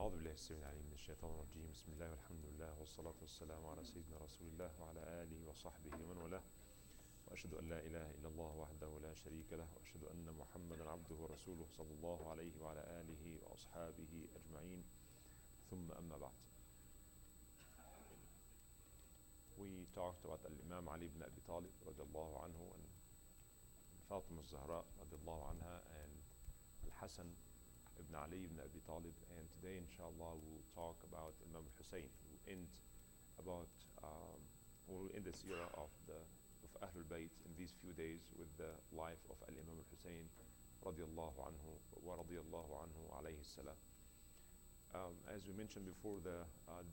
أعوذ بالله السميع العليم من الشيطان الرجيم. بسم الله والحمد لله والصلاة والسلام على سيدنا رسول الله وعلى آله وصحبه ومن والاه، وأشهد أن لا إله إلا الله وحده لا شريك له، وأشهد أن محمدا عبده ورسوله صلى الله عليه وعلى آله وأصحابه أجمعين، ثم أما بعد. We talked about Imam Ali ibn Abi Talib radiallahu anhu and Fatima al-Zahra radiallahu anha and Al-Hasan ibn Ali ibn Abi Talib, and today inshallah we'll talk about Imam Hussain. We'll end this era of al-Bayt in these few days with the life of Imam Hussain radiallahu anhu wa radiallahu anhu alayhi salam. As we mentioned before,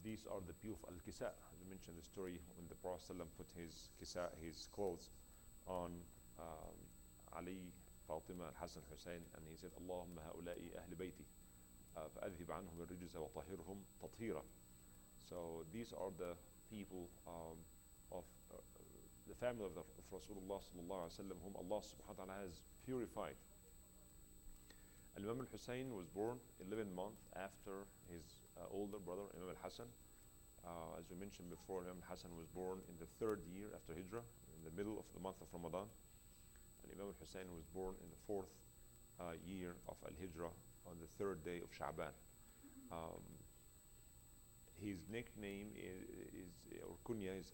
these are the pew of al-Kisa. We mentioned the story when the Prophet ﷺ put his Kisa, his clothes, on Ali, Fatima, Al-Hasan, Hussein, and he said, Allahumma ha'ula'i ahli bayti, fa'adhib anhum al-rijza wa tahirhum tathira. So these are the people of the family of Rasulullah sallallahu alaihi wasallam, whom Allah subhanahu wa ta'ala has purified. Imam al-Hussein was born 11 months after his older brother, Imam al-Hasan. As we mentioned before, Imam al-Hasan was born in the 3rd year after Hijrah, in the middle of the month of Ramadan. And Imam al-Hussein was born in the 4th year of al-Hijrah, on the 3rd day of Sha'ban. His nickname or kunya is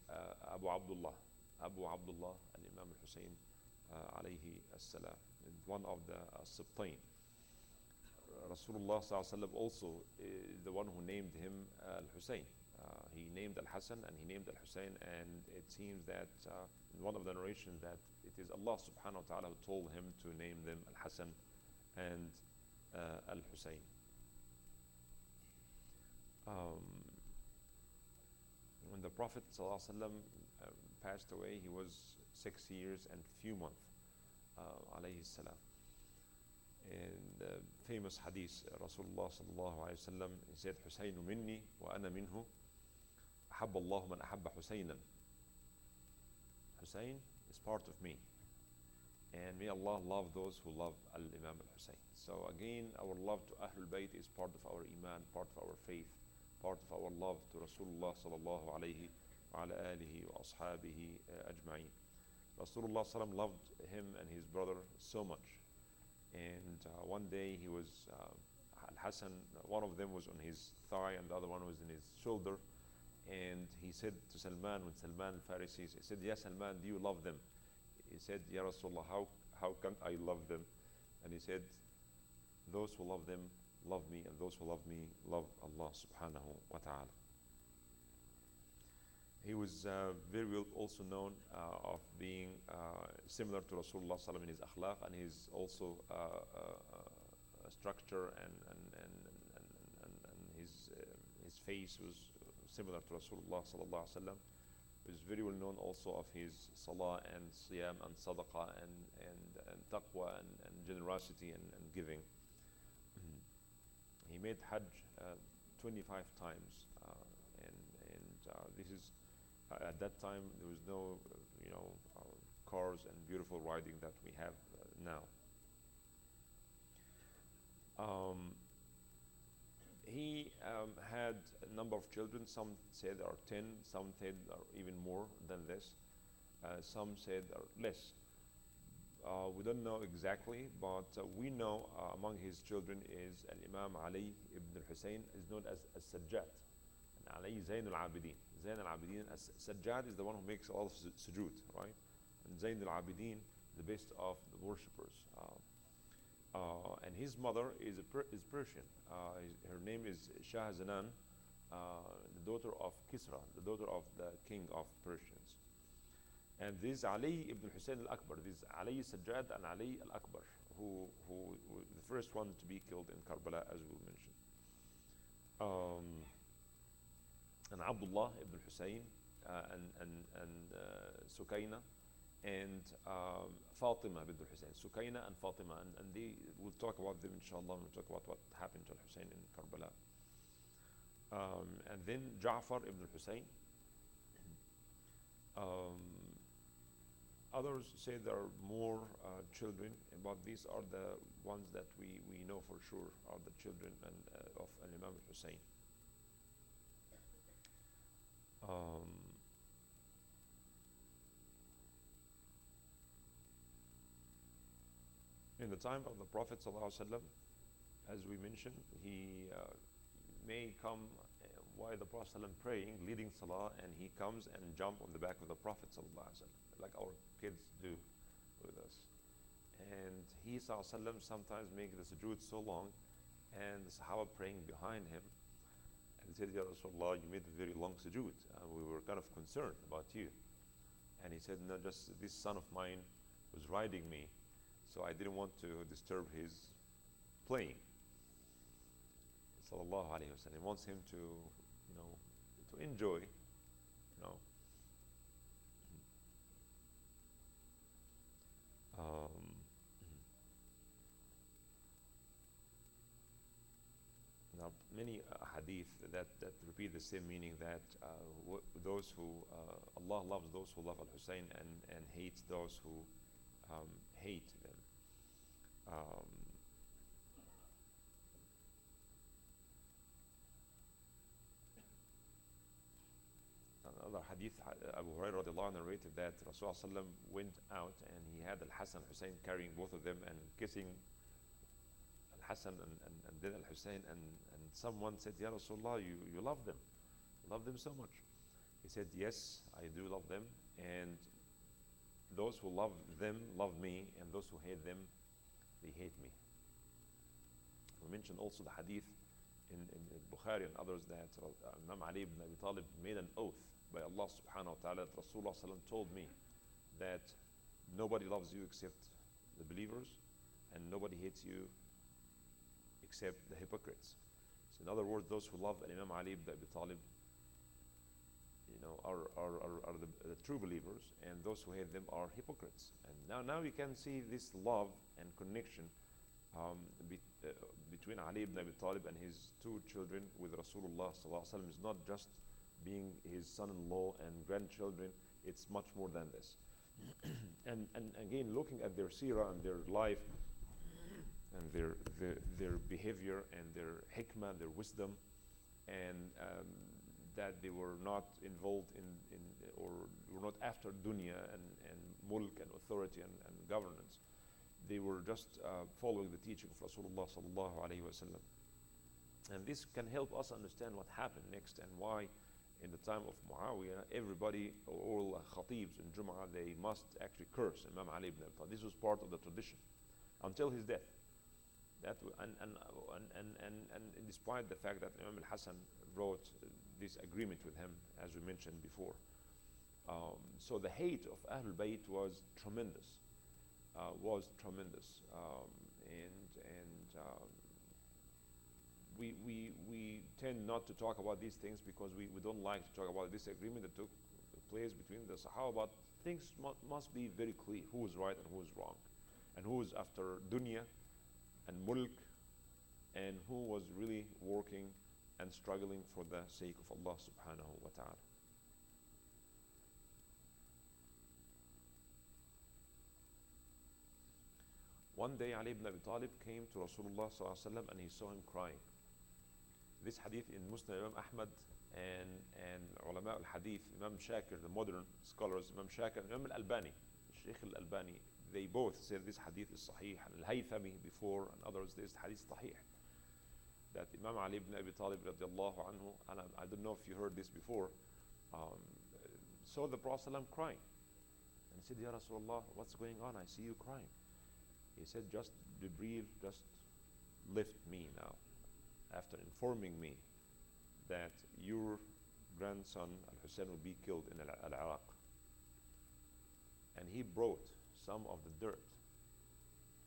Abu Abdullah. Abu Abdullah al-Imam al-Hussein alayhi as-salam, one of the Sibtain. Rasulullah sallallahu alaihi wasallam also is the one who named him al-Hussein. He named al-Hasan and he named al-Hussein, and it seems that in one of the narrations that it is Allah subhanahu wa ta'ala who told him to name them al-Hasan and al-Hussein. When the Prophet sallallahu alaihi wasallam passed away, he was 6 years and few months alayhi salam. In the famous hadith, Rasulullah sallallahu alayhi wa sallam, he said, Husaynu minni wa ana minhu, ahabba Allahu man ahabba Husaynan. Hussein is part of me, and may Allah love those who love al-Imam al-Hussein. So again, our love to Ahlul Bayt is part of our iman, part of our faith, part of our love to Rasulullah sallallahu alayhi wa ala alihi wa ashabihi ajma'in. Rasulullah sallam loved him and his brother so much. And one day he was, Al-Hasan, one of them was on his thigh and the other one was in his shoulder. And he said to Salman, when Salman al-Farisi, he said, Ya Salman, do you love them? He said, Ya Rasulullah, how can I love them? And he said, those who love them love me, and those who love me love Allah subhanahu wa ta'ala. He was very well also known of being similar to Rasulullah sallam in his akhlaq, and his also structure and his face was similar to Rasulullah sallallahu alaihi wasallam. He was very well known also of his salah and siyam and sadaqah and taqwa and generosity and giving. He made Hajj 25 times, and this is at that time there was no cars and beautiful riding that we have now. He had a number of children. Some said there are 10, some said there are even more than this, some said there are less. We don't know exactly, but we know among his children is Imam Ali ibn al-Hussein, is known as Sajjad, and Ali Zayn al-Abidin. Zayn al-Abidin, Sajjad is the one who makes all of sujood, right? And Zayn al-Abidin, the best of the worshippers. And his mother is Persian. Her name is Shah Zanan, the daughter of Kisra, the daughter of the king of Persians. And this Ali ibn Hussein al-Akbar, this Ali Sajjad and Ali al-Akbar, who the first one to be killed in Karbala, as we mentioned. And Abdullah ibn Hussein and Sukayna and Fatima ibn Hussein. Sukayna and Fatima, and we'll talk about them inshallah when we talk about what happened to Hussein in Karbala. And then Ja'far ibn Hussein, Others say there are more children, but these are the ones that we know for sure are the children of Imam Hussain. Um, in the time of the Prophet ﷺ, as we mentioned, he may come while the Prophet ﷺ praying, leading Salah, and he comes and jump on the back of the Prophet ﷺ, like our kids do with us. And he ﷺ sometimes make the sujood so long, and the Sahaba praying behind him, and said, Ya Rasulullah, you made a very long sujood. We were kind of concerned about you. And he said, no, just this son of mine was riding me, so I didn't want to disturb his playing. Sallallahu Alaihi Wasallam. He wants him to, to enjoy, Um, now, many hadith that repeat the same meaning, that those who, Allah loves those who love Al-Hussein and hates those who hate them. Another hadith, Abu Hurairah radiallahu anhu narrated that Rasulullah went out and he had Al-Hassan and Hussein carrying both of them and kissing Al-Hassan and then Al-Hussein, and someone said, Ya Rasulullah, you love them. You love them so much. He said, yes, I do love them, and those who love them love me, and those who hate them, they hate me. We mentioned also the hadith in Bukhari and others that Imam Ali ibn Abi Talib made an oath by Allah subhanahu wa ta'ala that Rasulullah told me that nobody loves you except the believers, and nobody hates you except the hypocrites. So in other words, those who love Imam Ali ibn Abi Talib, are the true believers, and those who hate them are hypocrites. And now you can see this love and connection between Ali ibn Abi Talib and his two children with Rasulullah sallallahu alaihi wasallam is not just being his son-in-law and grandchildren. It's much more than this. and again, looking at their seerah and their life and their behavior and their hikmah, their wisdom, and that they were not involved in or were not after dunya and mulk and authority and governance. They were just following the teaching of Rasulullah sallallahu alaihi wasallam. And this can help us understand what happened next and why in the time of Muawiyah, everybody, all khatibs in Jum'ah, they must actually curse Imam Ali ibn Abi Talib. This was part of the tradition until his death. And despite the fact that Imam al-Hassan wrote this agreement with him, as we mentioned before. So the hate of Ahlul Bayt was tremendous. We tend not to talk about these things because we don't like to talk about this agreement that took place between the Sahaba, but things must be very clear who is right and who is wrong, and who is after dunya and mulk, and who was really working and struggling for the sake of Allah subhanahu wa ta'ala. One day Ali ibn Abi Talib came to Rasulullah sallallahu alaihi wasallam and he saw him crying. This hadith in Musnad Imam Ahmad and ulama al-hadith, Imam Shakir, the modern scholars, Imam Shakir and Imam al-Albani, Sheikh al-Albani, they both said this hadith is sahih, and al-Haythami before and others, this hadith is sahih. That Imam Ali ibn Abi Talib radiallahu anhu, and I don't know if you heard this before, saw the Prophet ﷺ crying and said, Ya Rasulullah, what's going on? I see you crying. He said, just breathe, just lift me now, after informing me that your grandson Al-Hussein will be killed in Al-Iraq. And he brought some of the dirt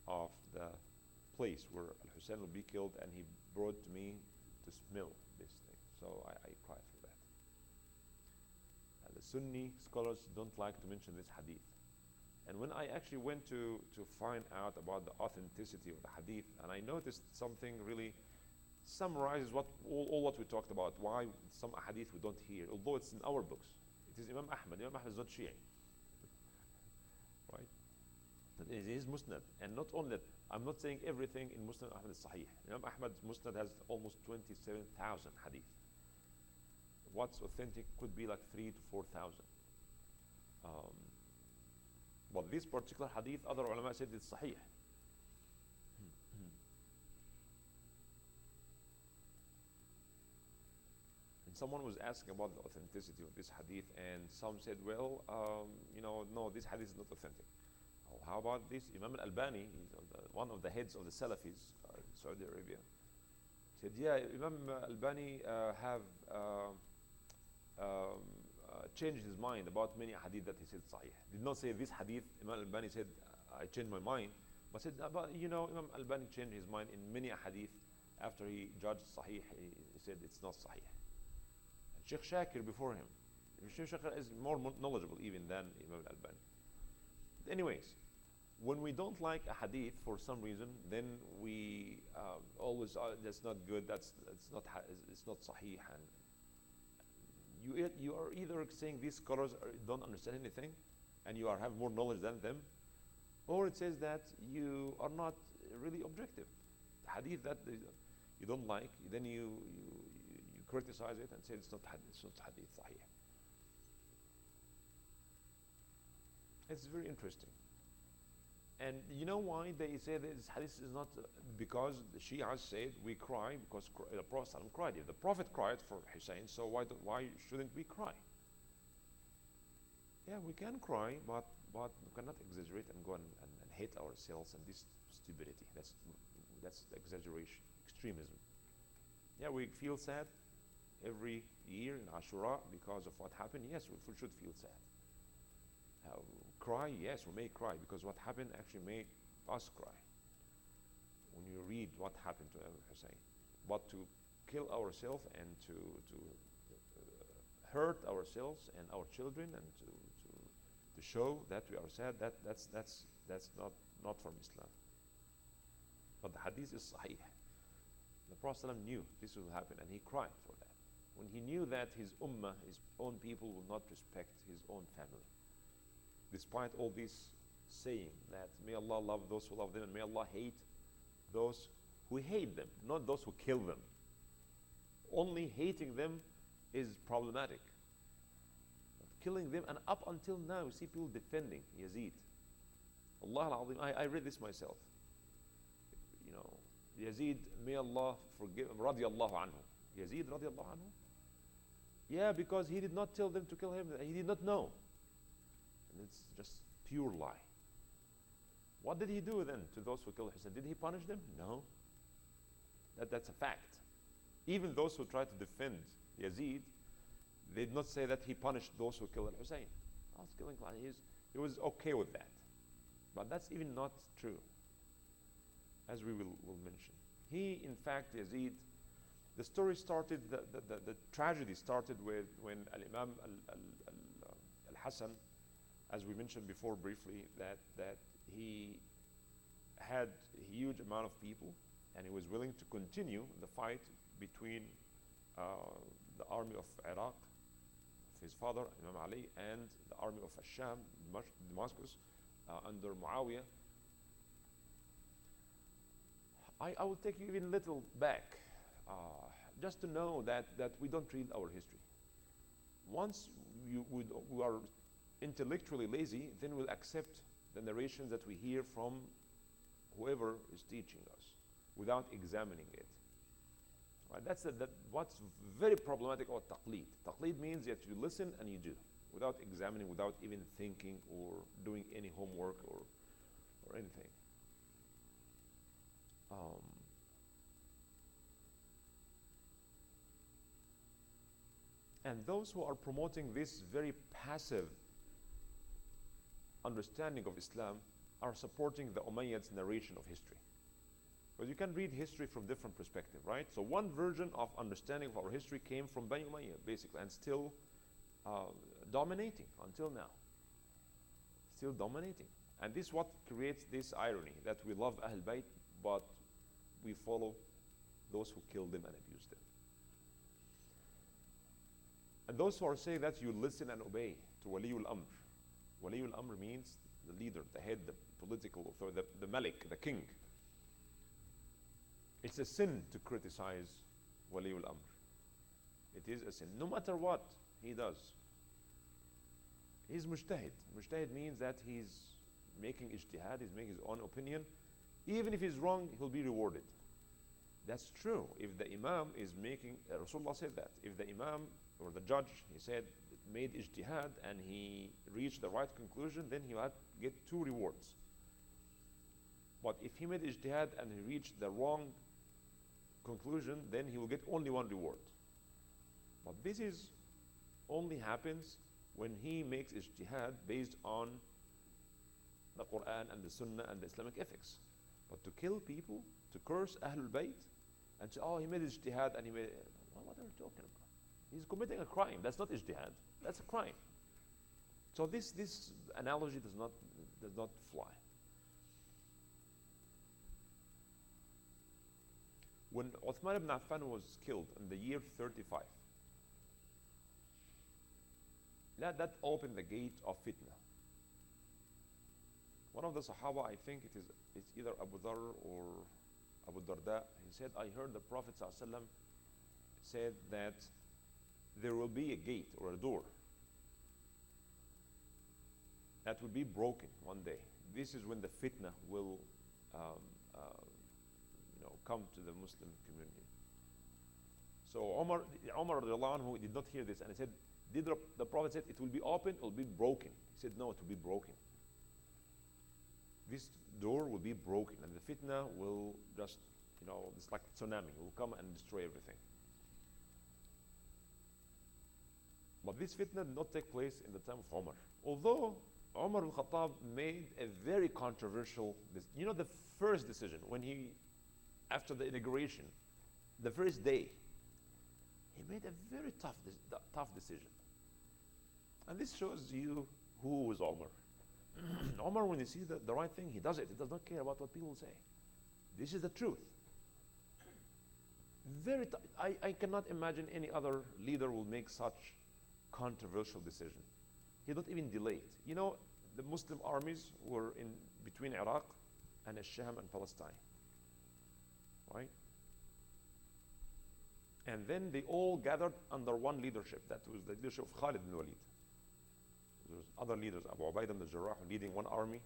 of the place where Al-Hussein will be killed, and he brought to me to smell this thing. So I cried for that. And the Sunni scholars don't like to mention this hadith. And when I actually went to find out about the authenticity of the hadith, and I noticed something really summarizes all what we talked about, why some hadith we don't hear, although it's in our books. It is Imam Ahmad. Imam Ahmad is not Shia. his Musnad. And not only that, I'm not saying everything in Musnad Ahmad is Sahih. Imam Ahmad's Musnad has almost 27,000 hadith. What's authentic could be like 3 to 4,000. But this particular hadith, other ulama said it's Sahih. And someone was asking about the authenticity of this hadith, and some said, well, no, this hadith is not authentic. Oh, how about this? Imam al-Albani, one of the heads of the Salafis in Saudi Arabia, said, yeah, Imam al-Albani have changed his mind about many hadith that he said sahih. Did not say this hadith, Imam al-Albani said, I changed my mind, but said, but Imam al-Albani changed his mind in many hadith after he judged sahih, he said it's not sahih. And Sheikh Shakir before him, Sheikh Shakir is more knowledgeable even than Imam al-Albani. Anyways, when we don't like a hadith for some reason, then we always, that's not good, it's not sahih, and you are either saying these scholars don't understand anything and you have more knowledge than them, or it says that you are not really objective. The hadith that you don't like, then you criticize it and say it's not hadith sahih. It's very interesting. And you know why they say this hadith is not? Because the Shias said we cry because the Prophet cried. If the Prophet cried for Hussein, so why shouldn't we cry? Yeah, we can cry, but we cannot exaggerate and go and hate ourselves and this stupidity. That's exaggeration, extremism. Yeah, we feel sad every year in Ashura because of what happened. Yes, we should feel sad. Cry, yes, we may cry because what happened actually made us cry. When you read what happened to Imam Hussein, but to kill ourselves and to hurt ourselves and our children and to show that we are sad, that's not from Islam. But the hadith is sahih. The Prophet ﷺ knew this will happen and he cried for that. When he knew that his ummah, his own people, will not respect his own family. Despite all this saying that may Allah love those who love them and may Allah hate those who hate them, not those who kill them. Only hating them is problematic. But killing them, and up until now, you see people defending Yazid. Allah al-Azim, I read this myself. Yazid, may Allah forgive him, radiyallahu anhu. Yazid, radiyallahu anhu? Yeah, because he did not tell them to kill him. He did not know. And it's just pure lie. What did he do then to those who killed Hussein? Did he punish them? No. That's a fact. Even those who tried to defend Yazid, they did not say that he punished those who killed Hussein. He was okay with that. But that's even not true, as we will mention. He, in fact, Yazid, the story started, the tragedy started with when Al-Imam Al-Hassan, as we mentioned before briefly, that he had a huge amount of people and he was willing to continue the fight between the army of Iraq, of his father, Imam Ali, and the army of Sham, Damascus, under Muawiyah. I will take you even a little back, just to know that we don't read our history. Once we are intellectually lazy, then we'll accept the narrations that we hear from whoever is teaching us without examining it. Right? That's what's very problematic about taqleed. Taqleed means that you listen and you do without examining, without even thinking or doing any homework or anything. And those who are promoting this very passive understanding of Islam are supporting the Umayyads' narration of history. Because you can read history from different perspectives, right? So one version of understanding of our history came from Bani Umayyah, basically, and still dominating until now. Still dominating. And this is what creates this irony, that we love al-Bayt, but we follow those who killed them and abused them. And those who are saying that you listen and obey to Waliul Amr. Waliul Amr means the leader, the head, the political authority, the malik, the king. It's a sin to criticize wali al-amr. It is a sin, no matter what he does. He's mujtahid. Mujtahid means that he's making ijtihad, he's making his own opinion. Even if he's wrong, he'll be rewarded. That's true. If the imam is making, Rasulullah said that, if the imam or the judge, he said, made ijtihad and he reached the right conclusion, then he'll have to get 2 rewards. But if he made ijtihad and he reached the wrong conclusion, then he will get only 1 reward. But this is only happens when he makes ijtihad based on the Quran and the Sunnah and the Islamic ethics. But to kill people, to curse Ahlul Bayt, and say, oh, he made ijtihad and he made, what are you talking about? He's committing a crime. That's not ijtihad. That's a crime. So this analogy does not fly. When Uthman ibn Affan was killed in the year 35, that opened the gate of fitna. One of the Sahaba, I think it's either Abu Dharr or Abu Darda, he said, I heard the Prophet ﷺ said that there will be a gate or a door that will be broken one day. This is when the fitna will come to the Muslim community. So Umar radiallahu anhu did not hear this, and he said, the Prophet said it will be open, it will be broken. He said, no, it will be broken. This door will be broken, and the fitna will just, it's like tsunami, will come and destroy everything. But this fitna did not take place in the time of Umar. Although Umar al-Khattab made a very controversial, the first decision, when after the inauguration, the first day, he made a very tough decision. And this shows you who was Umar. Umar, when he sees the right thing, he does it. He does not care about what people say. This is the truth. Very tough. I cannot imagine any other leader will make such controversial decision. He don't even delay it. The Muslim armies were in between Iraq and Sham and Palestine. Right? And then they all gathered under one leadership. That was the leadership of Khalid bin Walid. There was other leaders, Abu Ubaidah ibn al-Jarrah leading one army,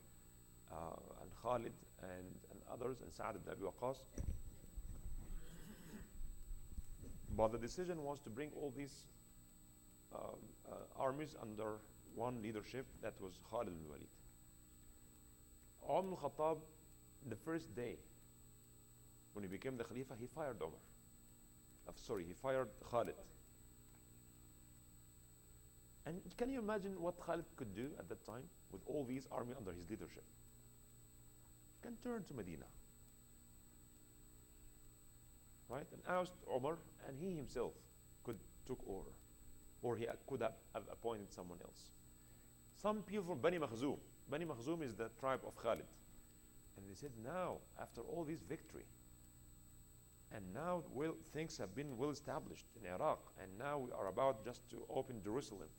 and Khalid and others, and Sa'ad ibn Abi Waqqas. But the decision was to bring all these armies under one leadership. That was Khalid bin Walid. Umar al-Khattab, the first day, when he became the Khalifa, he fired Umar. He fired Khalid. And can you imagine what Khalid could do at that time with all these army under his leadership? He can turn to Medina, right, and oust Umar, and he himself took over, or he could have appointed someone else. Some people from Bani Makhzum. Bani Makhzum is the tribe of Khalid, and they said, now after all this victory, and now things have been well established in Iraq, and now we are about just to open Jerusalem.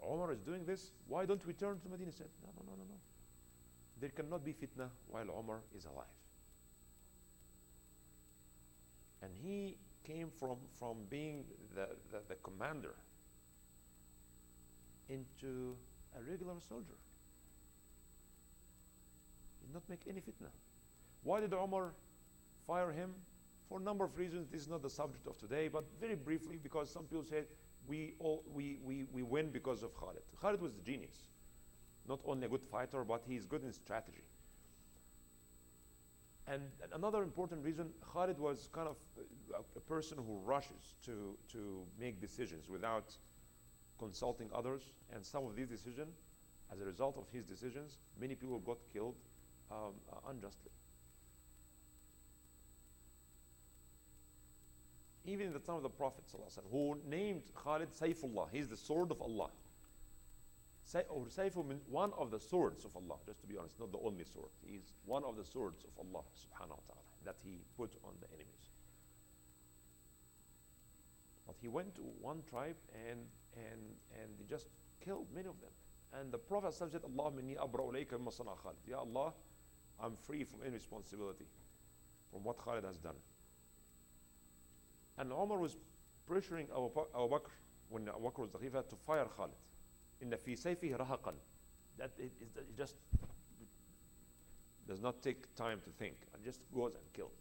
Umar is doing this. Why don't we turn to Medina? He said, no. There cannot be fitna while Umar is alive. And he came from being the commander into a regular soldier. He did not make any fitna. Why did Umar fire him? For a number of reasons. This is not the subject of today, but very briefly, because some people said we win because of Khalid. Khalid was a genius. Not only a good fighter, but he's good in strategy. And another important reason, Khalid was kind of a person who rushes to make decisions without consulting others. And some of these decisions, as a result of his decisions, many people got killed unjustly. Even in the time of the Prophet ﷺ, who named Khalid Sayfullah, he's the sword of Allah. Or Sayfu means one of the swords of Allah, just to be honest, not the only sword. He's one of the swords of Allah subhanahu wa ta'ala that he put on the enemies. But he went to one tribe and he just killed many of them. And the Prophet said, Allahumma inni abra'u ilayka mimma sana'a Khalid. Ya Allah, I'm free from any responsibility from what Khalid has done. And Umar was pressuring Abu Bakr, when Abu Bakr was the Khalifa, to fire Khalid. Inna fi sayfihi rahaqan. That it just does not take time to think, and just goes and kills.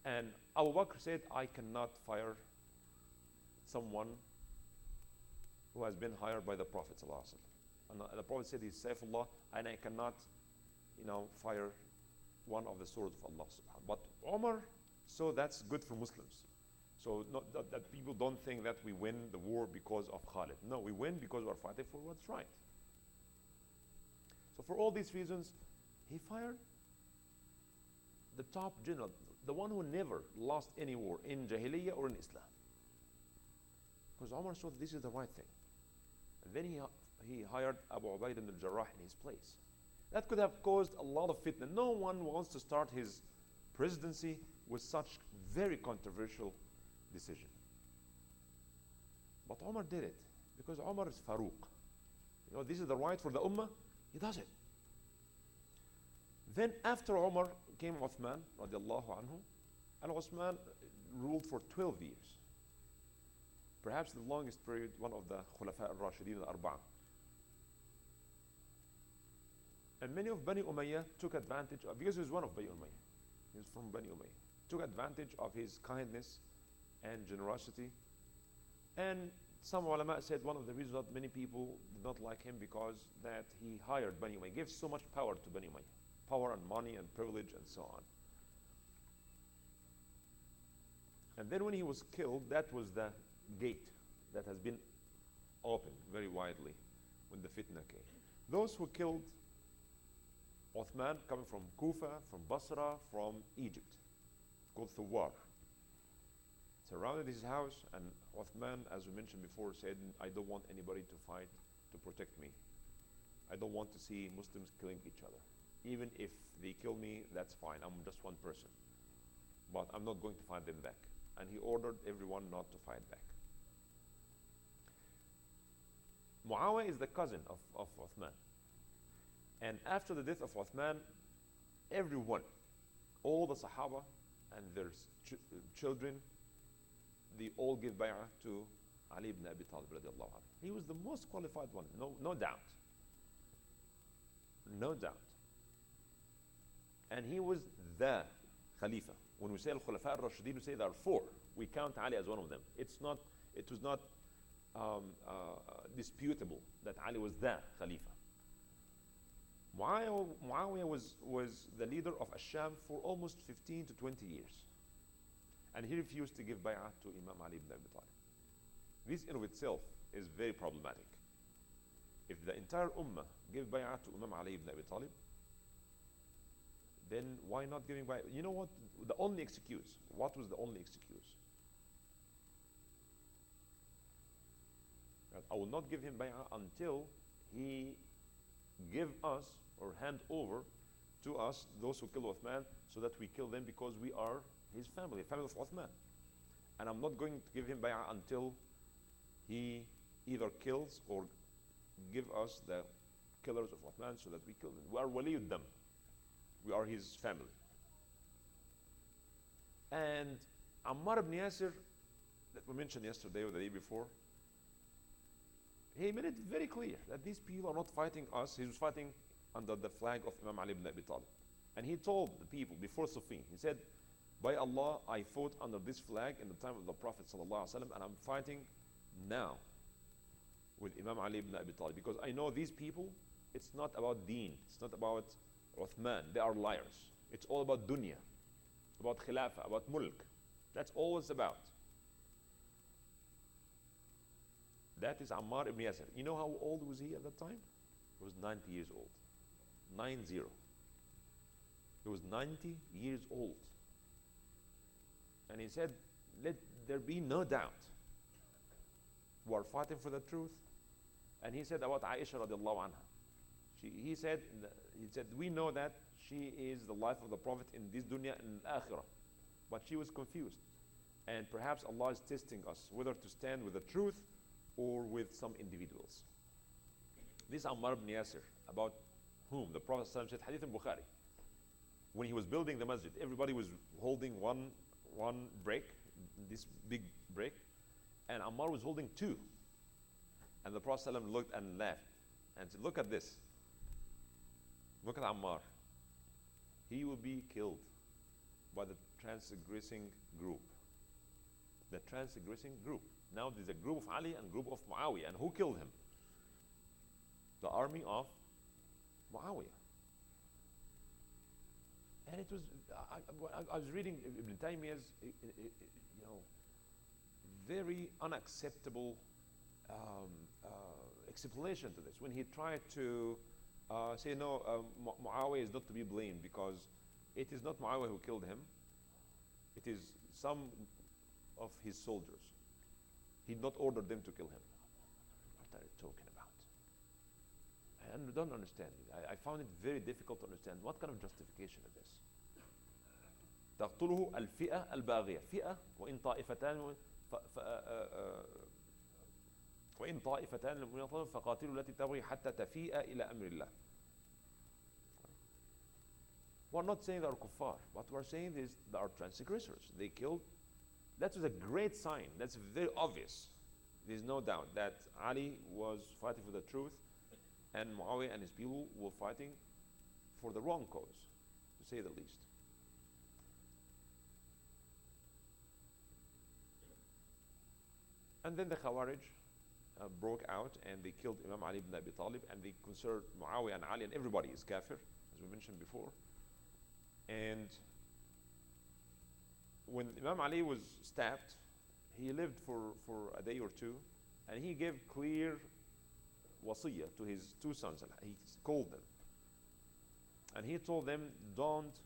And Abu Bakr said, I cannot fire someone who has been hired by the Prophet ﷺ. And the Prophet said, he's Saifullah, and I cannot, fire one of the swords of Allah subhanahu. But Umar, so that's good for Muslims. So not that people don't think that we win the war because of Khalid. No, we win because we're fighting for what's right. So for all these reasons, he fired the top general, the one who never lost any war in Jahiliyyah or in Islam. Because Umar thought this is the right thing. And then he hired Abu Ubaidah al-Jarrah in his place. That could have caused a lot of fitna. No one wants to start his presidency with such very controversial decision. But Umar did it because Umar is Faruq. This is the right for the Ummah. He does it. Then after Umar came Uthman radiallahu anhu, and Uthman ruled for 12 years. Perhaps the longest period, one of the Khulafa al-Rashidin al-Arba'a. And many of Bani Umayyah took advantage of, because he was one of Bani Umayyah. He was from Bani Umayyah. Took advantage of his kindness and generosity. And some ulama said one of the reasons that many people did not like him because that he hired Bani Umayyah, gave so much power to Bani Umayyah. Power and money and privilege and so on. And then when he was killed, that was the gate that has been opened very widely when the fitna came. Those who killed Uthman, coming from Kufa, from Basra, from Egypt, called Thawar, surrounded his house, and Uthman, as we mentioned before, said, I don't want anybody to fight to protect me. I don't want to see Muslims killing each other. Even if they kill me, that's fine. I'm just one person. But I'm not going to fight them back. And he ordered everyone not to fight back. Muawiyah is the cousin of Uthman. And after the death of Uthman, everyone, all the Sahaba and their children, they all give bay'ah to Ali ibn Abi Talib radiallahu anhu. He was the most qualified one, no doubt. No doubt. And he was the Khalifa. When we say al-Khulafa al-Rashidin, we say there are four. We count Ali as one of them. It was not disputable that Ali was the Khalifa. Muawiyah was the leader of Ash-Sham for almost 15 to 20 years. And he refused to give bay'ah to Imam Ali ibn Abi Talib. This in of itself is very problematic. If the entire Ummah gave bay'ah to Imam Ali ibn Abi Talib, then why not giving bay'ah? You know what? The only excuse. What was the only excuse? That I will not give him bay'ah until he give us or hand over to us those who killed Uthman, so that we kill them because we are his family of Uthman. And I'm not going to give him bay'ah until he either kills or give us the killers of Uthman so that we kill them. We are waliyuddam. We are his family. And Ammar ibn Yasir, that we mentioned yesterday or the day before, he made it very clear that these people are not fighting us. He was fighting under the flag of Imam Ali ibn Abi Talib. And he told the people before Siffin, he said, by Allah, I fought under this flag in the time of the Prophet ﷺ, and I'm fighting now with Imam Ali ibn Abi Talib, because I know these people, it's not about deen, it's not about Uthman, they are liars. It's all about dunya, about khilafah, about mulk. That's all it's about. That is Ammar ibn Yasir. You know how old was he at that time? He was 90 years old. 90. He was 90 years old. And he said, let there be no doubt. We are fighting for the truth. And he said about Aisha radiallahu anha. He said, we know that she is the life of the Prophet in this dunya and akhirah. But she was confused. And perhaps Allah is testing us whether to stand with the truth or with some individuals. This Ammar ibn Yasir, about whom the Prophet ﷺ said, Hadith al-Bukhari, when he was building the masjid, everybody was holding one brick, this big brick, and Ammar was holding two. And the Prophet ﷺ looked and laughed and said, look at this. Look at Ammar. He will be killed by the transgressing group. The transgressing group. Now there's a group of Ali and group of Muawiyah. And who killed him? The army of Muawiyah. And it was, I was reading Ibn Taymiyyah's, very unacceptable explanation to this. When he tried to say, no, Muawiyah is not to be blamed because it is not Muawiyah who killed him. It is some of his soldiers. He did not order them to kill him. What are you talking about? I don't understand it. I found it very difficult to understand. What kind of justification is this? تقتله الفئة الباغية. فئة وإن طائفتان وإن طائفتان من المؤمنين فقاتلوا التي تبغي حتى تفيء إلى أمر الله. We're not saying they are kuffar. What we're saying is they are transgressors. They killed. That was a great sign. That's very obvious. There's no doubt that Ali was fighting for the truth and Muawiyah and his people were fighting for the wrong cause, to say the least. And then the Khawarij broke out and they killed Imam Ali ibn Abi Talib and they considered Muawiyah and Ali and everybody is kafir, as we mentioned before. And when Imam Ali was stabbed, he lived for a day or two and he gave clear wasiyah to his two sons. He called them and he told them, don't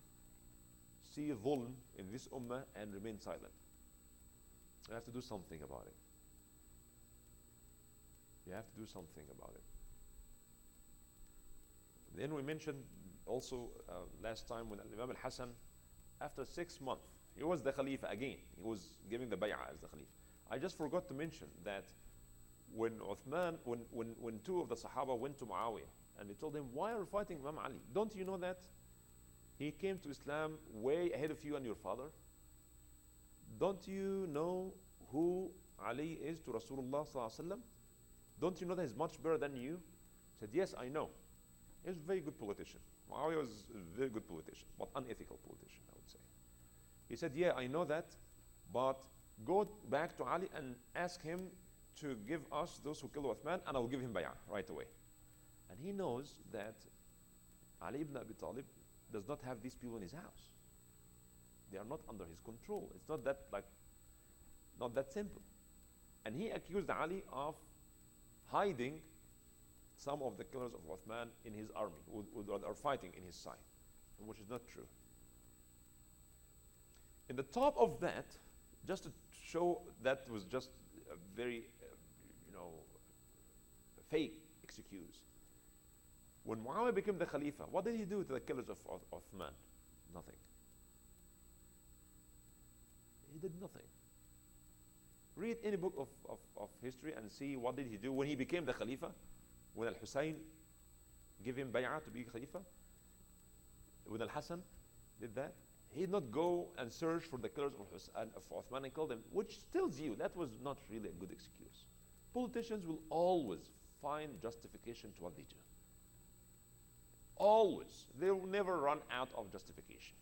see dhulm in this ummah and remain silent. You have to do something about it. You have to do something about it. Then we mentioned also last time when Imam al-Hassan, after 6 months, he was the Khalifa again. He was giving the bay'ah as the Khalifa. I just forgot to mention that when Uthman, when two of the Sahaba went to Muawiyah and they told him, why are you fighting Imam Ali? Don't you know that he came to Islam way ahead of you and your father? Don't you know who Ali is to Rasulullah sallallahu alaihi wasallam? Don't you know that he's much better than you? He said, yes, I know. He was a very good politician. Muawiyah was a very good politician, but unethical politician, I would say. He said, yeah, I know that, but go back to Ali and ask him to give us those who killed Uthman, and I'll give him bay'ah right away. And he knows that Ali ibn Abi Talib does not have these people in his house. They are not under his control. It's not that not that simple. And he accused Ali of hiding some of the killers of Uthman in his army, who are fighting in his side, which is not true. In the top of that, just to show that was just a very, fake excuse. When Muawiyah became the Khalifa, what did he do to the killers of Uthman? Nothing. He did nothing. Read any book of history and see what did he do when he became the Khalifa. When al-Hussain gave him bay'ah to be Khalifa, when al-Hassan did that, he did not go and search for the killers of Uthman and kill them, which tells you that was not really a good excuse. Politicians will always find justification to what they do. Always. They will never run out of justification.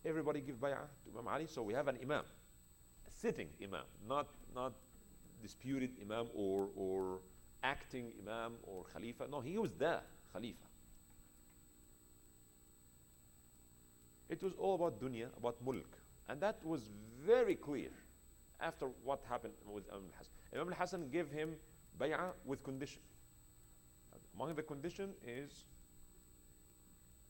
Everybody give bay'ah to Imam Ali, so we have an imam, a sitting imam, not disputed imam or acting imam or khalifa. No, he was the khalifa. It was all about dunya, about mulk. And that was very clear after what happened with Imam al-Hassan. Imam al-Hassan gave him bay'ah with condition. Among the condition is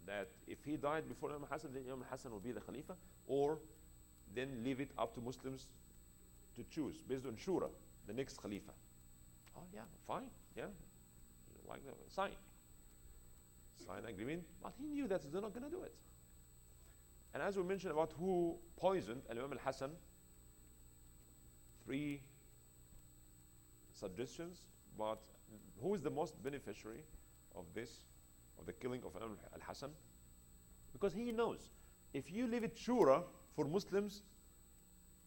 that if he died before Imam al-Hassan, then Imam al-Hassan will be the khalifa, or then leave it up to Muslims to choose based on shura, the next khalifa. Oh yeah, fine, yeah, like sign agreement. But he knew that they're not going to do it. And as we mentioned about who poisoned Imam al-Hassan, 3 suggestions, but who is the most beneficiary of this, of the killing of Imam al-Hassan? Because he knows, if you leave it shura for Muslims,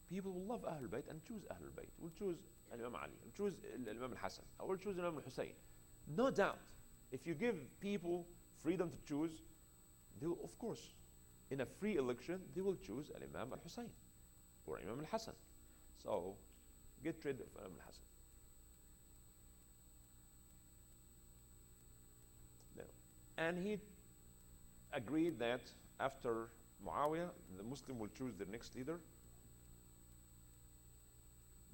people will love Ahlul Bayt and choose Ahlul Bayt. Will choose Imam Ali, will choose Imam al-Hassan, or will choose Imam Hussain. No doubt. If you give people freedom to choose, they will, of course, in a free election, they will choose Imam al-Hussain or Imam al-Hassan. So, get rid of Imam al-Hassan. No. And he agreed that after Muawiyah, the Muslim will choose their next leader.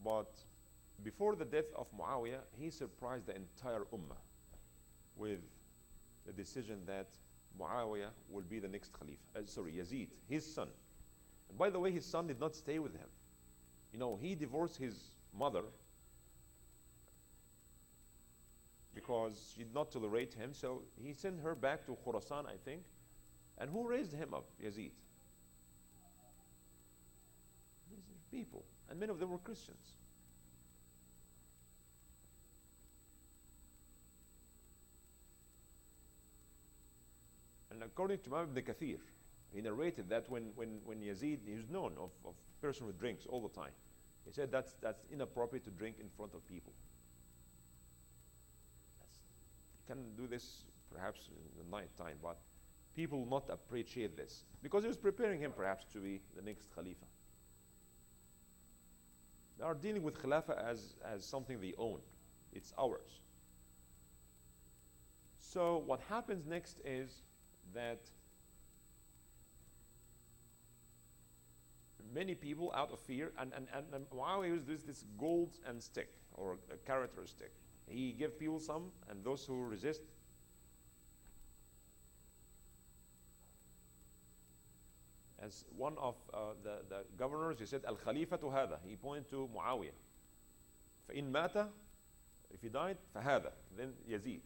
But before the death of Muawiyah, he surprised the entire Ummah with the decision that Muawiyah will be the next Khalifa. Yazid, his son. And by the way, his son did not stay with him. You know, he divorced his mother because she did not tolerate him, so he sent her back to Khurasan, I think. And who raised him up? Yazid. These are people, and many of them were Christians. And according to Imam Ibn Kathir, he narrated that when Yazid, he was known of a person who drinks all the time. He said that's inappropriate to drink in front of people. You can do this perhaps in the night time, but people will not appreciate this because he was preparing him perhaps to be the next Khalifa. They are dealing with Khilafah as something they own. It's ours. So what happens next is that many people, out of fear, and Muawiyah used this gold and stick, or a carrot or a stick. He gave people some, and those who resist, as one of the governors, he said, Al-Khalifatu hada. He pointed to Muawiyah. فَإِن مَاتَ, if he died, فَهَذَا, then Yazid.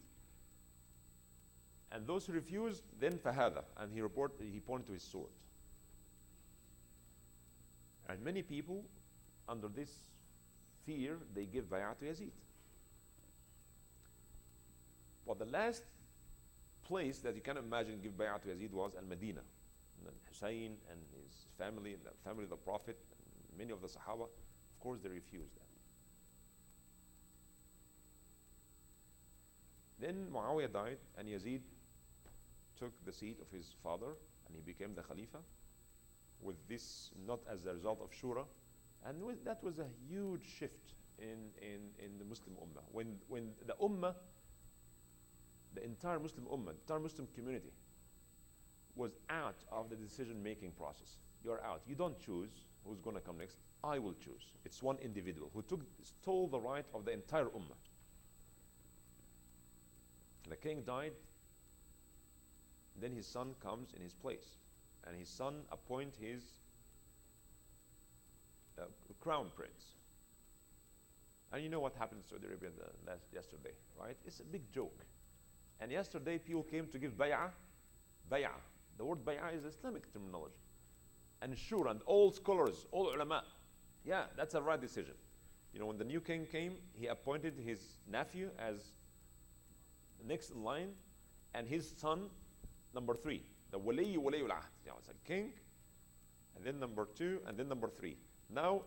And those who refused, then فَهَذَا, and he pointed to his sword. And many people, under this fear, they give bay'ah to Yazid. But the last place that you can imagine give bay'ah to Yazid was Al-Madinah. Hussein and his family, and the family of the Prophet, and many of the Sahaba, of course they refused that. Then Muawiyah died, and Yazid took the seat of his father, and he became the Khalifa, with this not as a result of Shura. And that was a huge shift in the Muslim Ummah. When the Ummah, the entire Muslim Ummah, the entire Muslim community, was out of the decision-making process. You're out. You don't choose who's going to come next. I will choose. It's one individual who stole the right of the entire Ummah. The king died. Then his son comes in his place. And his son appoints his crown prince. And you know what happened in Saudi Arabia yesterday, right? It's a big joke. And yesterday people came to give bay'ah. Bay'ah. The word bay'ah is Islamic terminology. And shura, and all scholars, all ulama, yeah, that's a right decision. You know, when the new king came, he appointed his nephew as next in line, and his son, number 3. The wali al-ahd. You know, it's a king, and then number 2, and then number 3. Now,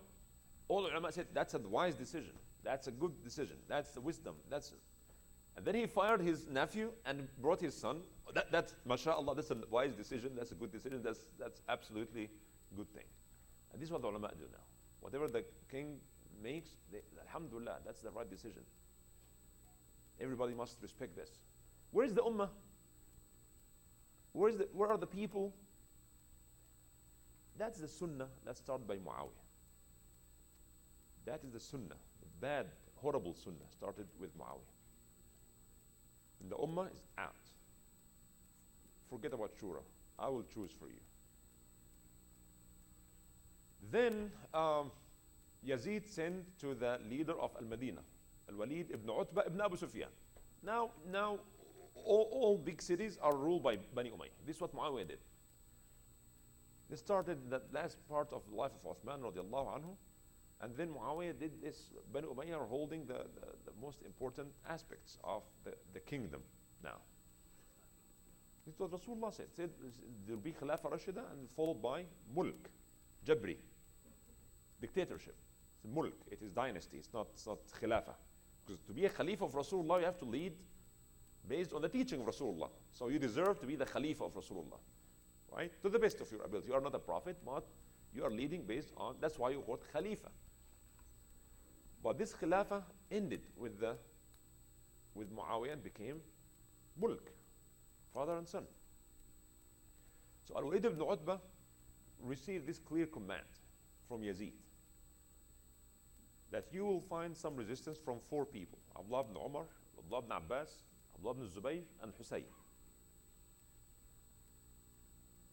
all ulama said that's a wise decision. That's a good decision. That's the wisdom. And then he fired his nephew and brought his son. That's, mashallah, that's a wise decision. That's a good decision. That's absolutely good thing. And this is what the ulama do now. Whatever the king makes, alhamdulillah, that's the right decision. Everybody must respect this. Where is the ummah? Where are the people? That's the sunnah that started by Muawiyah. That is the sunnah, the bad, horrible sunnah started with Muawiyah. And the ummah is out. Forget about shura. I will choose for you. Then Yazid sent to the leader of Al-Madinah, Al-Walid ibn Utbah ibn Abu Sufyan. Now all big cities are ruled by Bani Umayyah. This is what Muawiyah did. They started the last part of the life of Uthman radiallahu anhu. And then Muawiyah did this. Banu Umayyah are holding the most important aspects of the kingdom now. It's what Rasulullah said there will be Khilafah Rashida and followed by Mulk, Jabri, dictatorship. It's Mulk, it is dynasty, it's not Khilafah. Because to be a Khalifa of Rasulullah, you have to lead based on the teaching of Rasulullah. So you deserve to be the Khalifa of Rasulullah, right? To the best of your ability. You are not a prophet, but you are leading based on, that's why you got Khalifa. But this Khilafah ended with Muawiyah and became Mulk, father and son. So Al-Walid ibn Utbah received this clear command from Yazid that you will find some resistance from 4 people: Abdullah ibn Umar, Abdullah ibn Abbas, Abdullah ibn Zubayr, and Hussein.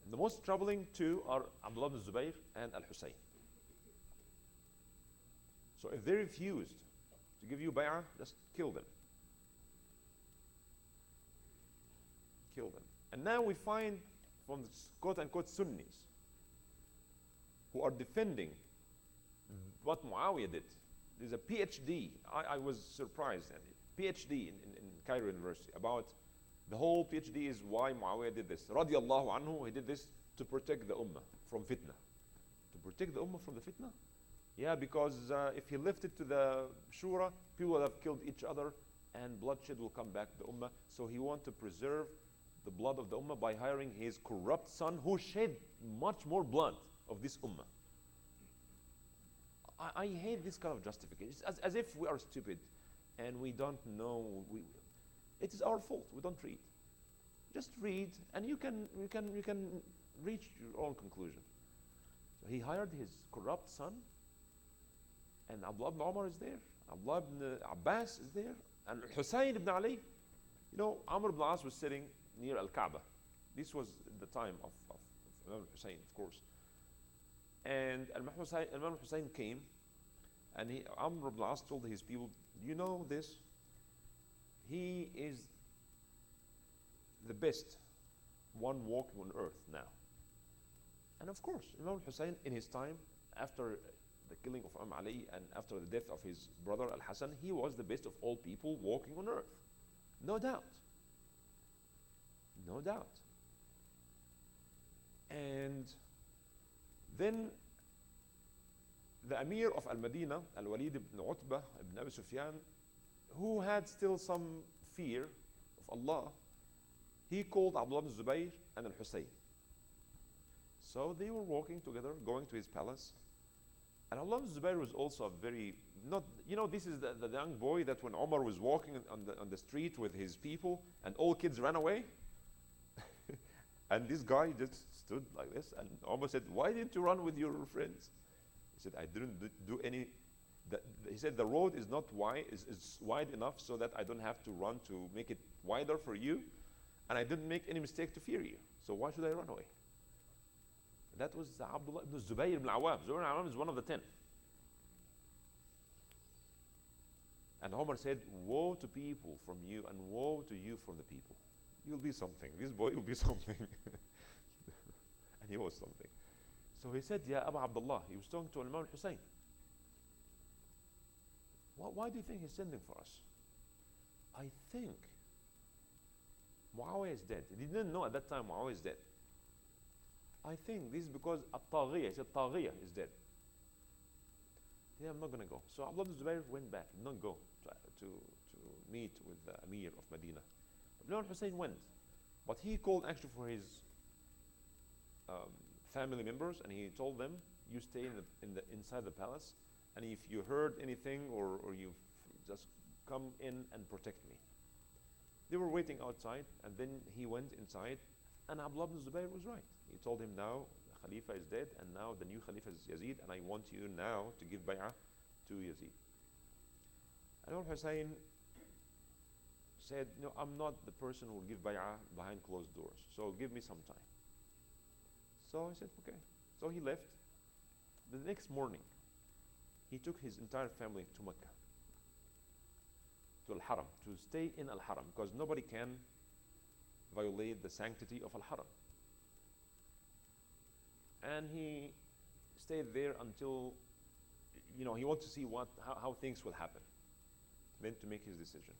And the most troubling 2 are Abdullah ibn Zubayr and Al-Hussein. So if they refused to give you bay'ah, just kill them. Kill them. And now we find from the quote-unquote Sunnis who are defending what Muawiyah did. There's a PhD. I was surprised. PhD in Cairo University about the whole PhD is why Muawiyah did this. Radiallahu anhu, he did this to protect the ummah from fitna. To protect the ummah from the fitna? Yeah, because if he left it to the shura, people would have killed each other and bloodshed will come back to the ummah. So he wanted to preserve the blood of the ummah by hiring his corrupt son who shed much more blood of this ummah. I hate this kind of justification. It's as if we are stupid and we don't know. It is our fault. We don't read. Just read, and you can reach your own conclusion. So he hired his corrupt son, and Abdullah ibn Umar is there. Abdullah ibn Abbas is there, and Hussein ibn Ali. You know, Amr ibn As was sitting near Al-Kaaba. This was the time of Imam Hussein, of course. And Imam Hussein came, and Amr ibn As told his people, you know this? He is the best one walking on earth now. And of course, Imam Hussein in his time, after the killing of Imam Ali and after the death of his brother Al-Hassan, he was the best of all people walking on earth. No doubt. No doubt. And then the Amir of Al-Madinah, Al-Walid ibn Utbah ibn Abi Sufyan, who had still some fear of Allah, he called Abdullah ibn Zubayr and Al-Hussein. So they were walking together, going to his palace. And Abdullah ibn Zubayr was also a very, not, you know, this is the young boy that when Omar was walking on the street with his people and all kids ran away. And this guy just stood like this, and Omar said, why didn't you run with your friends? He said, I didn't do any. He said, the road is not wide, is wide enough so that I don't have to run to make it wider for you, and I didn't make any mistake to fear you. So why should I run away? That was Abdullah ibn Zubayr ibn Awam. Zubayr ibn Awam is one of the 10. And Omar said, woe to people from you and woe to you from the people. You'll be something. This boy will be something. And he was something. So he said, Ya Abu Abdullah, he was talking to Imam Hussein. Why do you think he's sending for us? I think Muawiyah is dead. He didn't know at that time Muawiyah is dead. I think this is because At-Taghiyah, he said Taghiyah is dead. Yeah, I'm not going to go. So Abdullah ibn Zubayr went back, did not go to meet with the Amir of Medina. Imam Hussein went, but he called actually for his family members, and he told them, you stay inside the palace, and if you heard anything or you just come in and protect me. They were waiting outside, and then he went inside, and Abdullah ibn Zubayr was right. He told him, now the Khalifa is dead, and now the new Khalifa is Yazid, and I want you now to give bay'ah to Yazid. And Imam Hussein said, no, I'm not the person who will give bay'ah behind closed doors, so give me some time. So I said, okay. So he left. The next morning, he took his entire family to Mecca, to Al-Haram, to stay in Al-Haram, because nobody can violate the sanctity of Al-Haram. And he stayed there until he wants to see how things will happen, then to make his decision.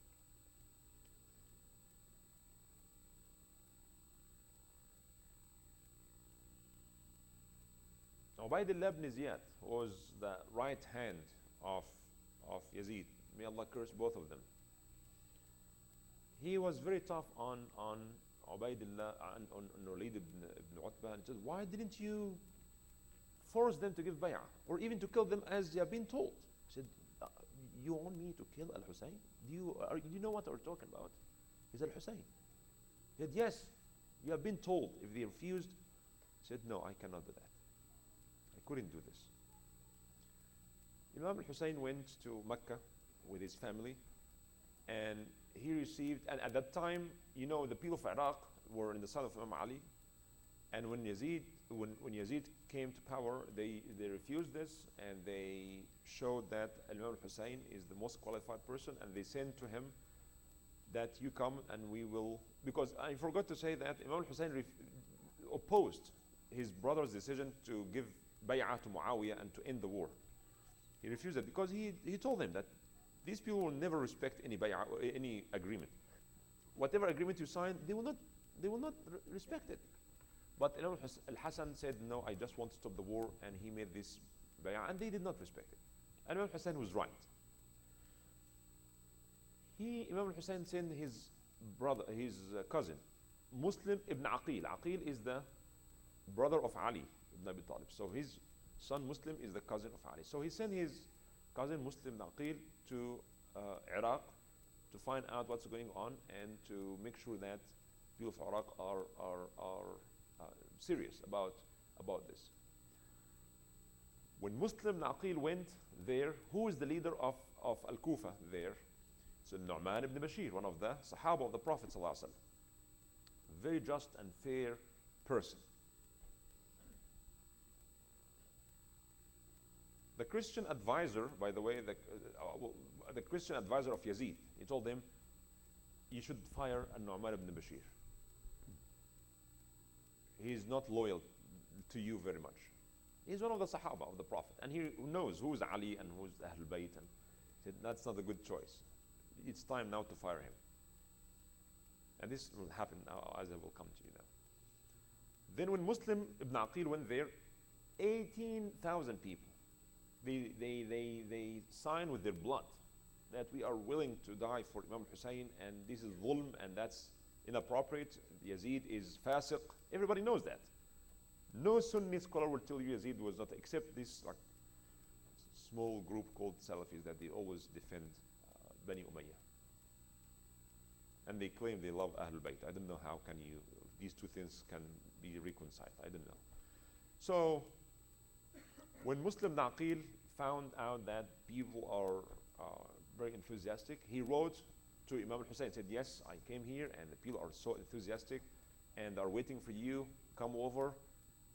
Ubaidullah ibn Ziyad was the right hand of, Yazid. May Allah curse both of them. He was very tough on Ubaidullah and on Walid ibn Utbah, and said, why didn't you force them to give bay'ah, or even to kill them as they have been told? He said, you want me to kill al-Hussein? Do you know what we're talking about? He said, al-Hussein. He said, yes, you have been told. If they refused, he said, no, I cannot do that. I couldn't do this. Imam al-Hussein went to Mecca with his family, and he received, and at that time, the people of Iraq were in the side of Imam Ali, and when Yazid came to power, they refused this, and they showed that Imam al-Hussein is the most qualified person, and they sent to him that you come and we will, because I forgot to say that Imam al-Hussein opposed his brother's decision to give bay'ah to Muawiyah and to end the war. He refused it because he told them that these people will never respect any bay'ah or any agreement. Whatever agreement you sign, they will not respect it. But Imam al-Hassan said, no, I just want to stop the war, and he made this bay'ah, and they did not respect it. And Imam al-Hussein was right. Imam al-Hussein sent his brother, his cousin, Muslim ibn Aqil. Aqil is the brother of Ali ibn Abi Talib. So his son Muslim is the cousin of Ali. So he sent his cousin Muslim ibn Aqil to Iraq to find out what's going on and to make sure that people of Iraq are serious about this. When Muslim ibn Aqil went there, who is the leader of Al-Kufa there? So Nu'man ibn Bashir, one of the Sahaba of the Prophet ﷺ. Very just and fair person. The Christian advisor, by the way, the Christian advisor of Yazid, he told him, you should fire Nu'man ibn Bashir. He is not loyal to you very much. He's one of the Sahaba of the Prophet, and he knows who's Ali and who's al-Bayt, and said, that's not a good choice. It's time now to fire him. And this will happen now, as I will come to you now. Then when Muslim ibn Aqil went there, 18,000 people, they signed with their blood that we are willing to die for Imam Hussein, and this is dhulm, and that's inappropriate. Yazid is fasiq. Everybody knows that. No Sunni scholar will tell you Yazid was not, except this small group called Salafis that they always defend Bani Umayyah. And they claim they love Ahlul Bayt. I don't know how these two things can be reconciled. I don't know. So, when Muslim Naqil found out that people are very enthusiastic, he wrote to Imam al-Hussein, said, yes, I came here and the people are so enthusiastic and are waiting for you, come over,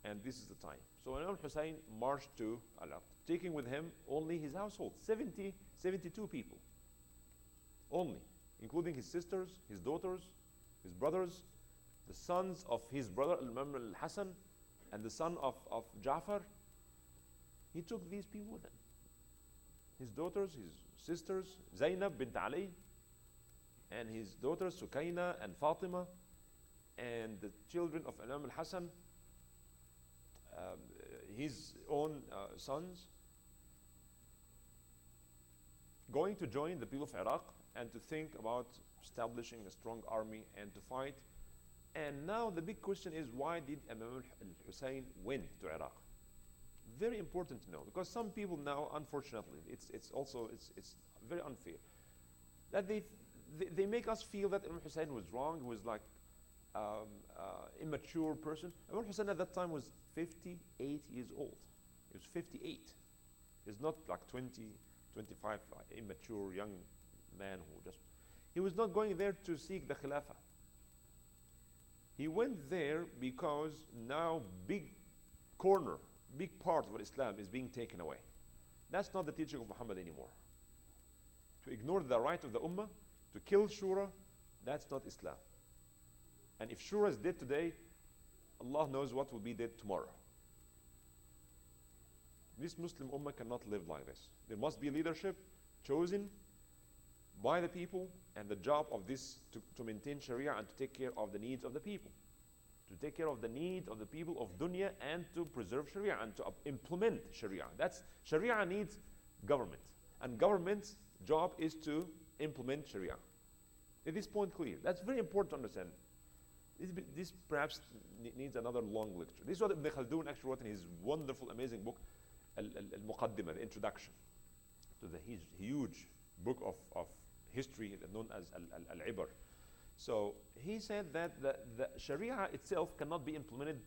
and this is the time. So Imam al-Hussein marched to Alaq, taking with him only his household, 72 people. Only, including his sisters, his daughters, his brothers, the sons of his brother Imam al-Hassan, and the son of Ja'far. He took these people with him. His daughters, his sisters, Zainab bint Ali, and his daughters Sukaina and Fatima, and the children of Imam al-Hassan, his own sons, going to join the people of Iraq and to think about establishing a strong army and to fight. And now the big question is, why did Imam al-Hussein went to Iraq? Very important to know, because some people now, unfortunately, it's very unfair that they make us feel that Imam Hussein was wrong. He was like immature person. Imam Hussein at that time was 58 years old. He was 58. He's not like 20, 25, immature young man who just. He was not going there to seek the Khilafah. He went there because now big part of Islam is being taken away. That's not the teaching of Muhammad anymore. To ignore the right of the Ummah, to kill Shura, that's not Islam. And if Shura is dead today, Allah knows what will be dead tomorrow. This Muslim Ummah cannot live like this. There must be leadership chosen by the people, and the job of this to maintain Sharia and to take care of the needs of the people. To take care of the needs of the people of dunya and to preserve Sharia and to implement Sharia. That's Sharia needs government. And government's job is to implement Sharia. Is this point clear? That's very important to understand. This perhaps needs another long lecture. This is what Ibn Khaldun actually wrote in his wonderful, amazing book, Al-Muqaddimah, the introduction to the huge book of history known as Al-Ibar. So he said that the Sharia itself cannot be implemented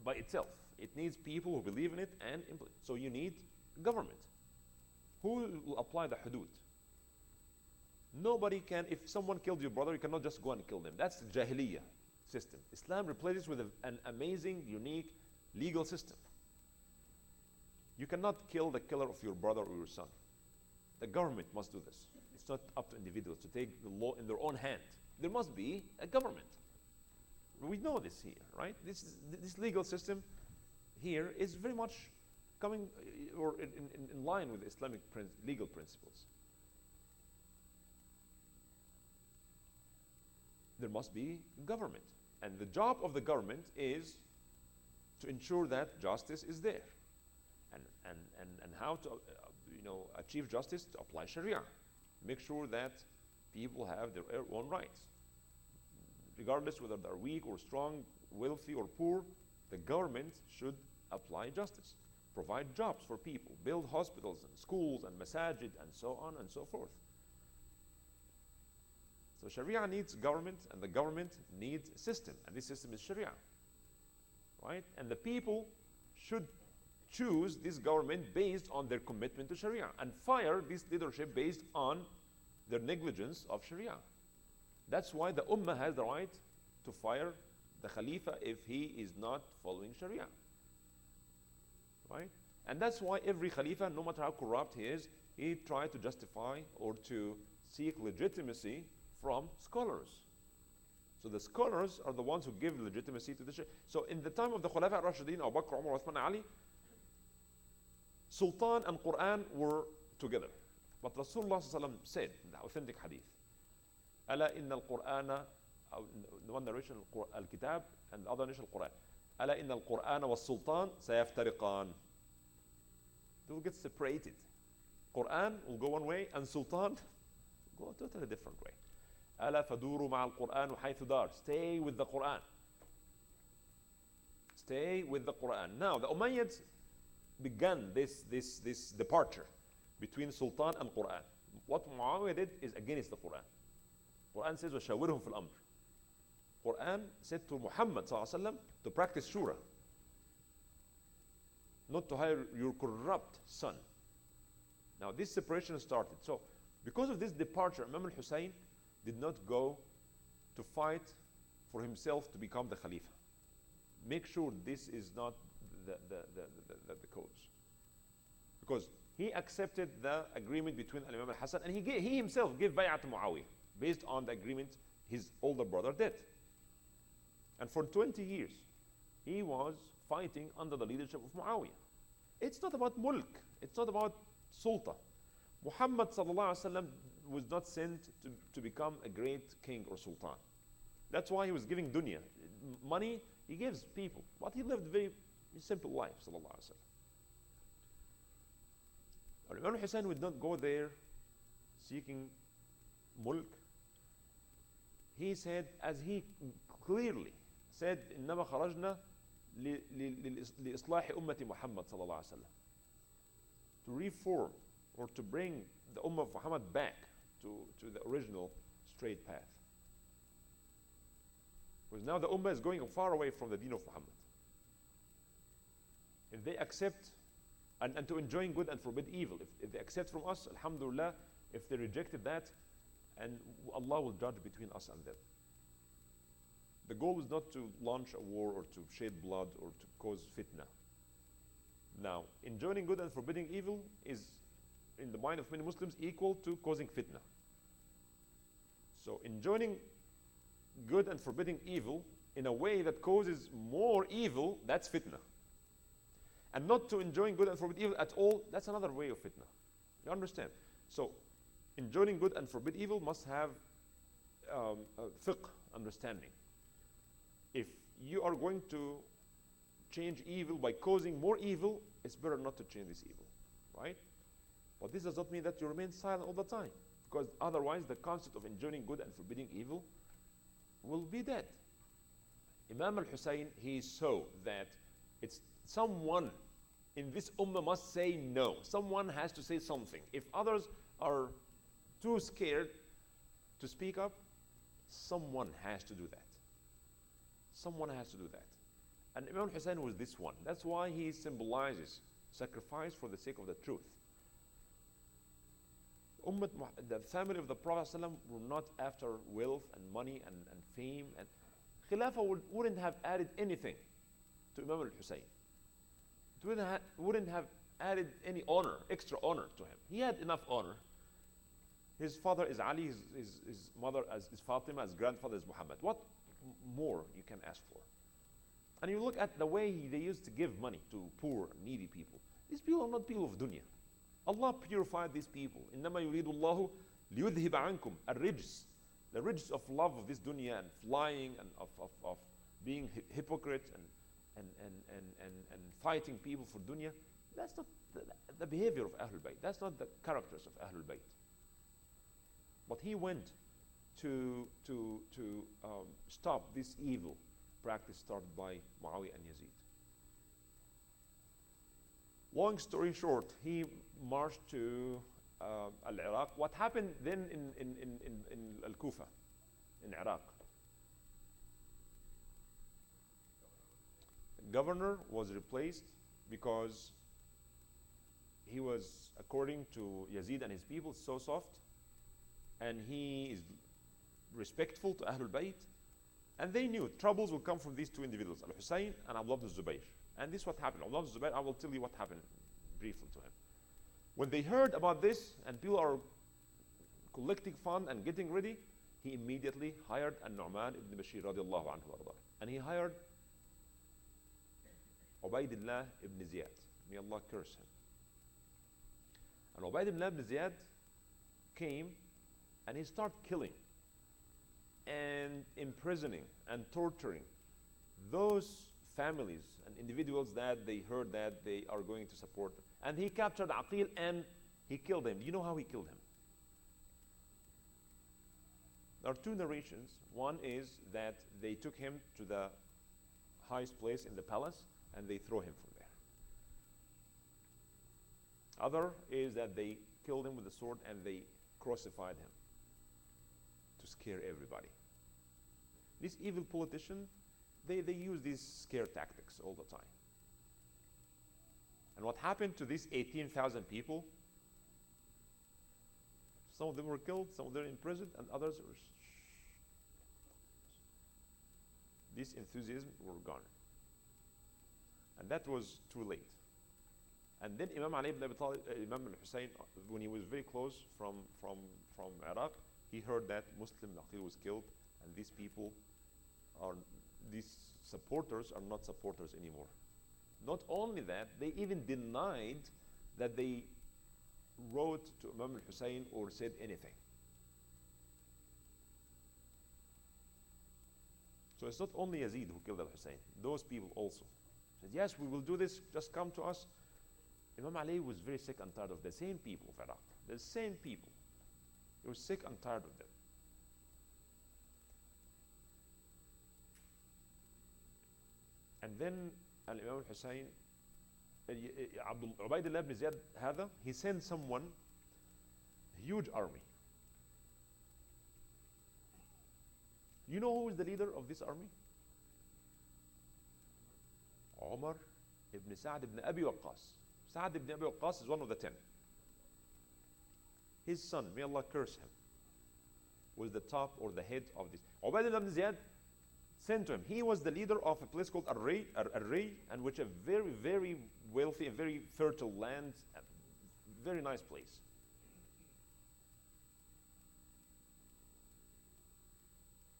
by itself. It needs people who believe in it and implement. So you need government. Who will apply the hudud? Nobody can. If someone killed your brother, you cannot just go and kill them. That's the Jahiliyyah system. Islam replaces with an amazing, unique legal system. You cannot kill the killer of your brother or your son. The government must do this. It's not up to individuals to take the law in their own hand. There must be a government. We know this here, right? This legal system here is very much coming or in line with Islamic legal principles. There must be government. And the job of the government is to ensure that justice is there. And how to achieve justice, to apply Sharia. Make sure that people have their own rights. Regardless whether they're weak or strong, wealthy or poor, the government should apply justice. Provide jobs for people, build hospitals and schools and masajid and so on and so forth. So Sharia needs government, and the government needs a system, and this system is Sharia, right? And the people should choose this government based on their commitment to Sharia and fire this leadership based on their negligence of Sharia. That's why the Ummah has the right to fire the Khalifa if he is not following Sharia, right? And that's why every Khalifa, no matter how corrupt he is, he tried to justify or to seek legitimacy from scholars. So the scholars are the ones who give legitimacy to the Sharia. So in the time of the Khulafa al-Rashidin, Abu Bakr, Umar, Uthman, Ali, Sultan and Quran were together. But Rasulullah said in the authentic hadith, ألا إن القرآن, one narration al-Kitab and the other narration al-Quran, ألا إن القرآن والسلطان سيفترقان. They will get separated. Quran will go one way and Sultan will go a totally different way. ألا فدوروا مع القرآن حيث دار. Stay with the Quran. Stay with the Quran. Now the Umayyads began this departure between Sultan and Quran. What Muawiyah did is against the Quran. Quran says وَشَاوِرْهُمْ فِي الْأَمْرِ. Quran said to Muhammad ﷺ to practice shura, not to hire your corrupt son. Now this separation started. So because of this departure, Imam Hussain did not go to fight for himself to become the Khalifa. Make sure this is not the cause. Because he accepted the agreement between Imam al-Hassan, and he himself gave bay'ah to Muawiyah based on the agreement his older brother did. And for 20 years, he was fighting under the leadership of Muawiyah. It's not about mulk. It's not about sulta. Muhammad sallallahu alaihi wasallam was not sent to become a great king or sultan. That's why he was giving dunya. Money, he gives people. But he lived a very simple life, sallallahu alaihi wasallam. Imam Hussain would not go there seeking mulk. He said, as he clearly said, إنما خرجنا لإصلاح أمة محمد صلى الله عليه وسلم. To reform or to bring the Ummah of Muhammad back to the original straight path. Because now the Ummah is going far away from the deen of Muhammad. If they accept, and to enjoin good and forbid evil, if they accept from us, alhamdulillah. If they rejected that, and Allah will judge between us and them. The goal is not to launch a war or to shed blood or to cause fitna. Now, enjoining good and forbidding evil is, in the mind of many Muslims, equal to causing fitna. So enjoining good and forbidding evil in a way that causes more evil, that's fitna. And not to enjoying good and forbid evil at all, that's another way of fitna. You understand? So, enjoying good and forbid evil must have fiqh understanding. If you are going to change evil by causing more evil, it's better not to change this evil, right? But this does not mean that you remain silent all the time, because otherwise the concept of enjoining good and forbidding evil will be dead. Imam Hussain, he saw that it's someone in this ummah must say no. Someone has to say something. If others are too scared to speak up, someone has to do that. Someone has to do that. And Imam Hussain was this one. That's why he symbolizes sacrifice for the sake of the truth. The family of the Prophet ﷺ were not after wealth and money and fame, and Khilafah wouldn't have added anything to Imam al-Hussein. It wouldn't have added any honor, extra honor to him. He had enough honor. His father is Ali, his mother is Fatima, his grandfather is Muhammad. What more you can ask for? And you look at the way they used to give money to poor, needy people. These people are not people of dunya. Allah purified these people. إِنَّمَا يُرِيدُ اللَّهُ لِيُذْهِبَ عَنْكُمْ الرِّجْسِ. The rijs of love of this dunya and flying and of being hypocrite and fighting people for dunya. That's not the behavior of Ahlul Bayt. That's not the characters of Ahlul Bayt. But he went to stop this evil practice started by Muawiyah and Yazid. Long story short, he marched to al-Iraq. What happened then in al-Kufa, in Iraq? The governor was replaced because he was, according to Yazid and his people, so soft, and he is respectful to Ahlul Bayt, and they knew troubles will come from these two individuals, Al-Hussein and Abdullah ibn Zubayr. And this is what happened. Abdullah ibn Zubayr, I will tell you what happened briefly to him. When they heard about this and people are collecting funds and getting ready, he immediately hired An-Nu'man ibn Bashir radiallahu anhu. And he hired Ubaydillah ibn Ziyad. May Allah curse him. And Ubaydillah ibn Ziyad came and he started killing and imprisoning and torturing those families and individuals that they heard that they are going to support them. And he captured Aqil and he killed him. Do you know how he killed him? There are two narrations. One is that they took him to the highest place in the palace and they throw him from there. Other is that they killed him with a sword and they crucified him to scare everybody. These evil politicians, they use these scare tactics all the time. And what happened to these 18,000 people? Some of them were killed, some of them imprisoned, and others were. This enthusiasm were gone. And that was too late. And then Imam Ali ibn Abi Talib, Imam al-Hussein, when he was very close from Iraq, he heard that Muslim Aqil was killed, and these people are, these supporters are not supporters anymore. Not only that, they even denied that they wrote to Imam al-Hussein or said anything. So it's not only Yazid who killed al-Hussein, those people also said, yes, we will do this, just come to us. Imam Ali was very sick and tired of the same people of Iraq, the same people. He was sick and tired of them. And then Imam al-Hussein, Ubaydillah ibn Ziyad هذا, he sent someone, a huge army. You know who is the leader of this army? Umar ibn Sa'd ibn Abi Waqqas. Sa'd ibn Abi Waqqas is one of the 10. His son, may Allah curse him, was the top or the head of this. Ubaydillah ibn Ziyad sent to him. He was the leader of a place called Ar-Ray, and which a very, very wealthy and very fertile land, a very nice place.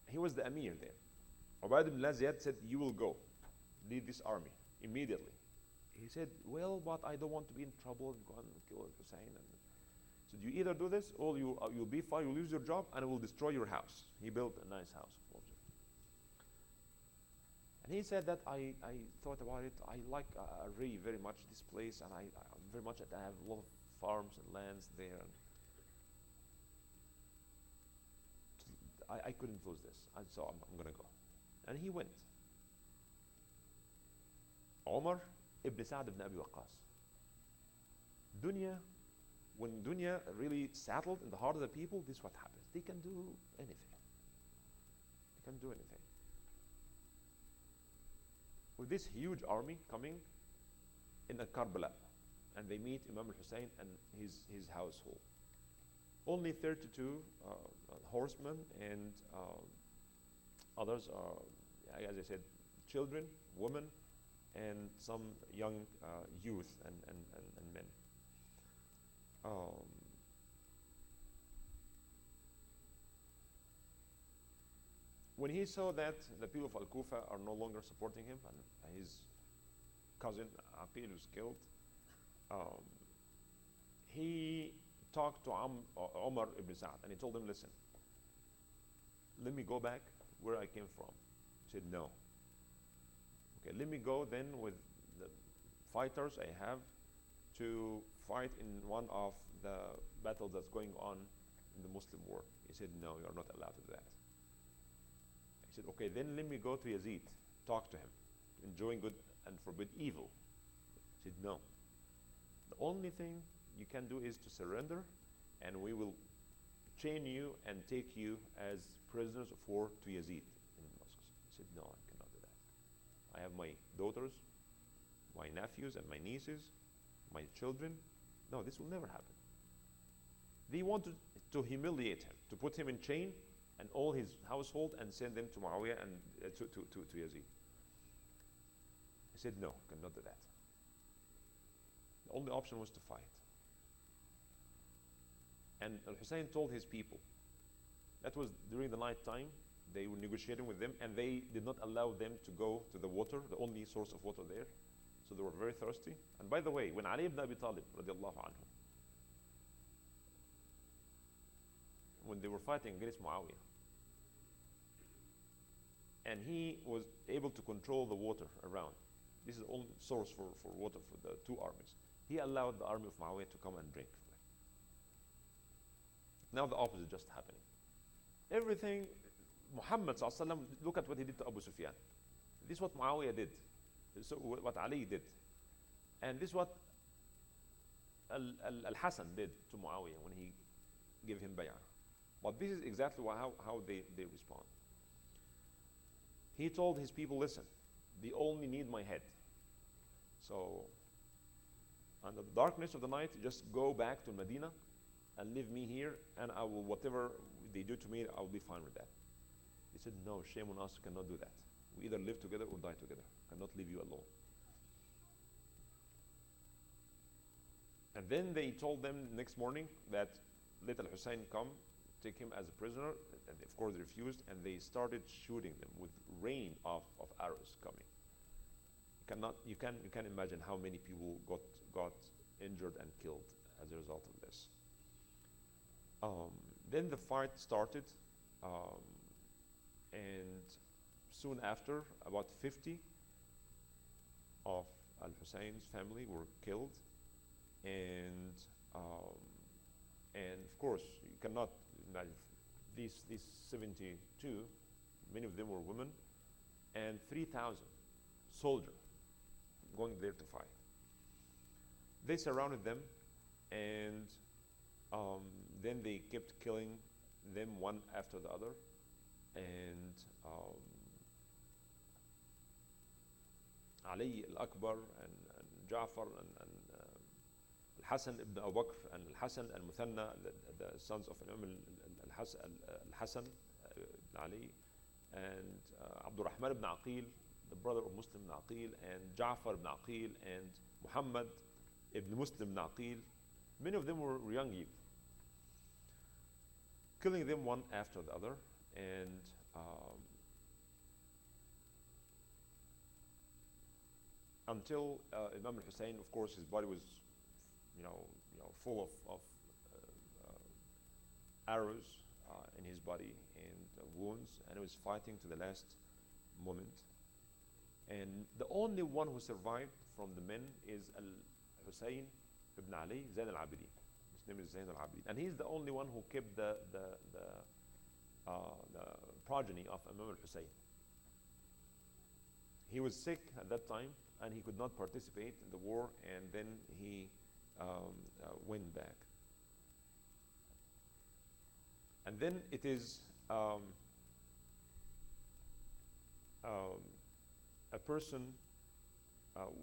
He was the Amir there. Ubaydillah ibn Ziyad said, you will go, lead this army immediately. He said, well, but I don't want to be in trouble and go and kill Hussein. And so you either do this or you'll be fired, you'll lose your job, and it will destroy your house. He built a nice house for you. And he said that I thought about it. I like really very much this place, and I very much, I have a lot of farms and lands there. And I couldn't lose this. So I'm going to go. And he went. Omar ibn Sa'd ibn Abi Waqqas. Dunya, when dunya really settled in the heart of the people, this is what happens. They can do anything. They can do anything. With this huge army coming in Karbala, and they meet Imam Hussain and his household. Only 32 horsemen and others are, as I said, children, women, and some young youth and men. When he saw that the people of Al-Kufa are no longer supporting him, and his cousin Aqil was killed, he talked to Omar ibn Sa'd, and he told him, listen, let me go back where I came from. He said, no. Okay, let me go then with the fighters I have to fight in one of the battles that's going on in the Muslim world. He said, no, you're not allowed to do that. He said, okay, then let me go to Yazid, talk to him, enjoin good and forbid evil. He said, no. The only thing you can do is to surrender, and we will chain you and take you as prisoners of war to Yazid in Damascus. He said, no, I cannot do that. I have my daughters, my nephews and my nieces, my children. No, this will never happen. They wanted to humiliate him, to put him in chain and all his household and send them to Muawiyah and to Yazid. He said, no, cannot do that. The only option was to fight. And Al-Hussein told his people, that was during the night time, they were negotiating with them, and they did not allow them to go to the water, the only source of water there. So they were very thirsty. And by the way, when Ali ibn Abi Talib, radiallahu anhu, when they were fighting against Muawiyah, and he was able to control the water around, this is the only source for water for the two armies, he allowed the army of Muawiyah to come and drink. Now the opposite just happening. Everything, Muhammad sallallahu alaihi wasallam, look at what he did to Abu Sufyan. This is what Muawiyah did. So what Ali did. And this is what Al-Hasan did to Muawiyah when he gave him bay'ah. But this is exactly how they respond. He told his people, listen, they only need my head. So under the darkness of the night, just go back to Medina and leave me here, and I will, whatever they do to me, I'll be fine with that. He said, no, shame on us, cannot do that. We either live together or die together. Cannot leave you alone. And then they told them next morning that let Al-Hussein come, take him as a prisoner, and of course they refused, and they started shooting them with rain of arrows coming. You can imagine how many people got injured and killed as a result of this. Then the fight started, and soon after, about 50 of Al-Hussein's family were killed, and of course you cannot imagine these 72. Many of them were women, and 3,000 soldiers going there to fight. They surrounded them, and then they kept killing them one after the other, and Ali al-Akbar and Ja'far and Al-Hasan ibn Abu Bakr and Al-Hasan al-Muthanna, the sons of Imam Al-Hasan ibn Ali, and Abdul Rahman ibn Aqil, the brother of Muslim ibn Aqil, and Ja'far ibn Aqil, and Muhammad ibn Muslim ibn Aqil. Many of them were young youth, killing them one after the other, and until Imam Hussain, of course, his body was, full of arrows in his body and wounds, and he was fighting to the last moment. And the only one who survived from the men is Hussein ibn Ali Zain al-Abidin. His name is Zain al-Abidin, and he's the only one who kept the progeny of Imam al-Hussein. He was sick at that time, and he could not participate in the war, and then he went back. And then it is a person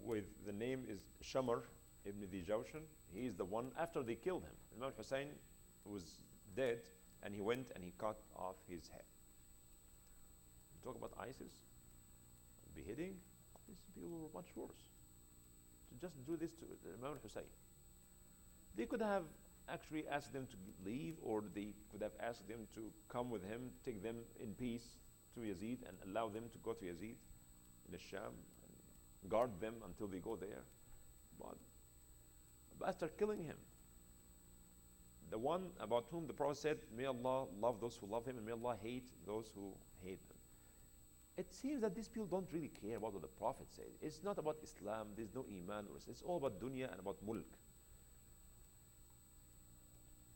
with the name is Shamar ibn Dijawshan. He is the one, after they killed him, Imam Hussein was dead, and he went and he cut off his head. You talk about ISIS, beheading, these people were much worse. To just do this to Imam Hussein. They could have actually asked them to leave, or they could have asked them to come with him, take them in peace to Yazid, and allow them to go to Yazid in the Sham, and guard them until they go there. But after killing him, the one about whom the Prophet said, may Allah love those who love him, and may Allah hate those who hate them. It seems that these people don't really care about what the Prophet said. It's not about Islam, there's no Iman, it's all about dunya and about mulk.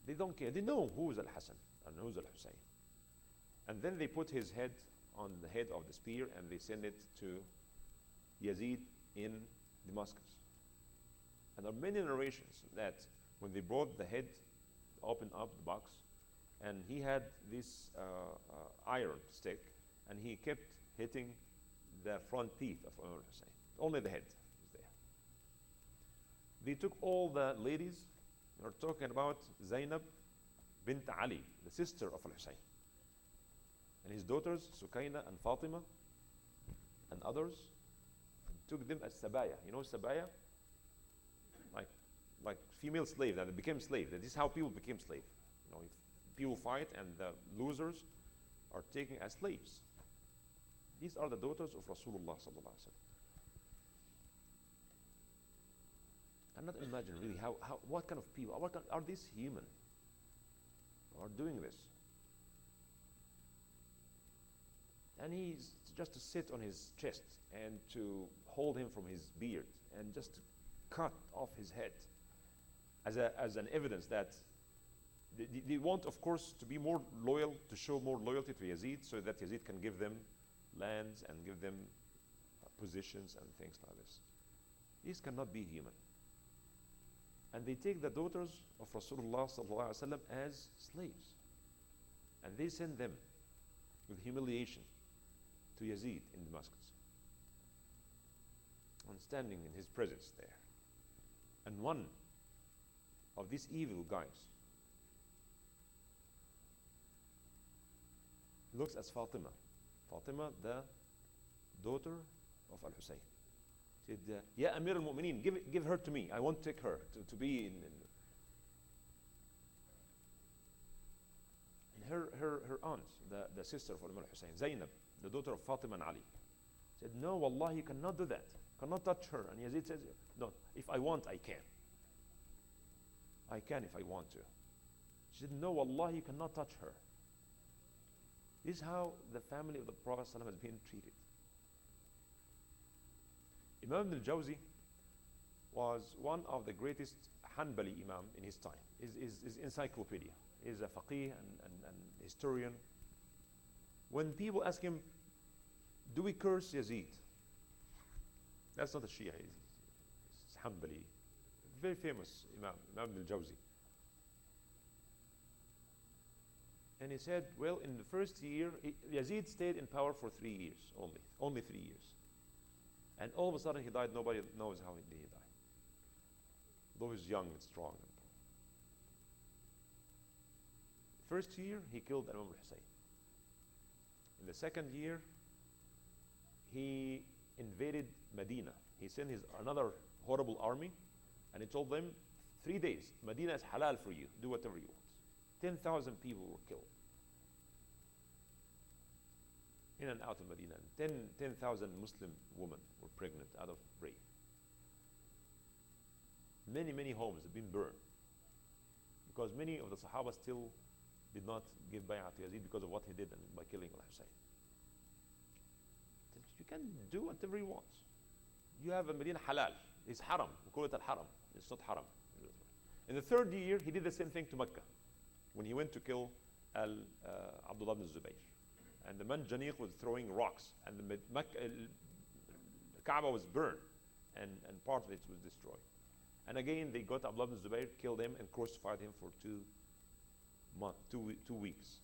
They don't care. They know who's Al-Hassan and who's Al-Hussein. And then they put his head on the head of the spear, and they send it to Yazid in Damascus. And there are many narrations that when they brought the head, opened up the box, and he had this iron stick, and he kept hitting the front teeth of Imam Hussein. Only the head is there. They took all the ladies. We're talking about Zainab bint Ali, the sister of Al-Hussein, and his daughters Sukaina and Fatima and others, and took them as sabaya. You know sabaya? Like female slave, that they became slave. This is how people became slave. If people fight and the losers are taken as slaves. These are the daughters of Rasulullah sallallahu alaihi wasallam. I cannot imagine really what kind of people, are these human who are doing this? And he's just to sit on his chest and to hold him from his beard and just to cut off his head as an evidence that they want, of course, to be more loyal, to show more loyalty to Yazid, so that Yazid can give them lands and give them positions and things like this. These cannot be human. And they take the daughters of Rasulullah sallallahu alaihi wasallam as slaves, and they send them with humiliation to Yazid in Damascus, and standing in his presence there. And one of these evil guys looks as Fatima, the daughter of Al-Hussein. Said, Ya Amir al-Mu'mineen, give her to me. I want to take her to be in her aunt, the sister of Imam Hussein, Zainab, the daughter of Fatima and Ali, said, no, Wallah, you cannot do that. Cannot touch her. And Yazid says, no, if I want, I can. I can if I want to. She said, no, Wallah, you cannot touch her. This is how the family of the Prophet ﷺ has been treated. Imam al-Jawzi was one of the greatest Hanbali Imam in his time. Is encyclopedia. Is a faqih and historian. When people ask him, do we curse Yazid? That's not a Shia. He's Hanbali. Very famous Imam al-Jawzi. And he said, well, in the first year, Yazid stayed in power for 3 years only 3 years. And all of a sudden he died. Nobody knows how did he die. Though he's young and strong. First year, he killed Imam Hussein. In the second year, he invaded Medina. He sent another horrible army, and he told them, 3 days, Medina is halal for you. Do whatever you want. 10,000 people were killed in and out of Medina. 10,000 Muslim women were pregnant out of rape. Many, many homes have been burned because many of the Sahaba still did not give bay'ah to Yazid because of what he did and by killing al-Hussein. You can do whatever you want. You have a Medina halal. It's haram. We call it al-haram. It's not haram. In the third year, he did the same thing to Mecca when he went to kill Abdullah ibn Zubayr. And the Manjaniq was throwing rocks, and the Kaaba was burned, and part of it was destroyed. And again, they got Abdullah ibn Zubayr, killed him, and crucified him for 2 weeks.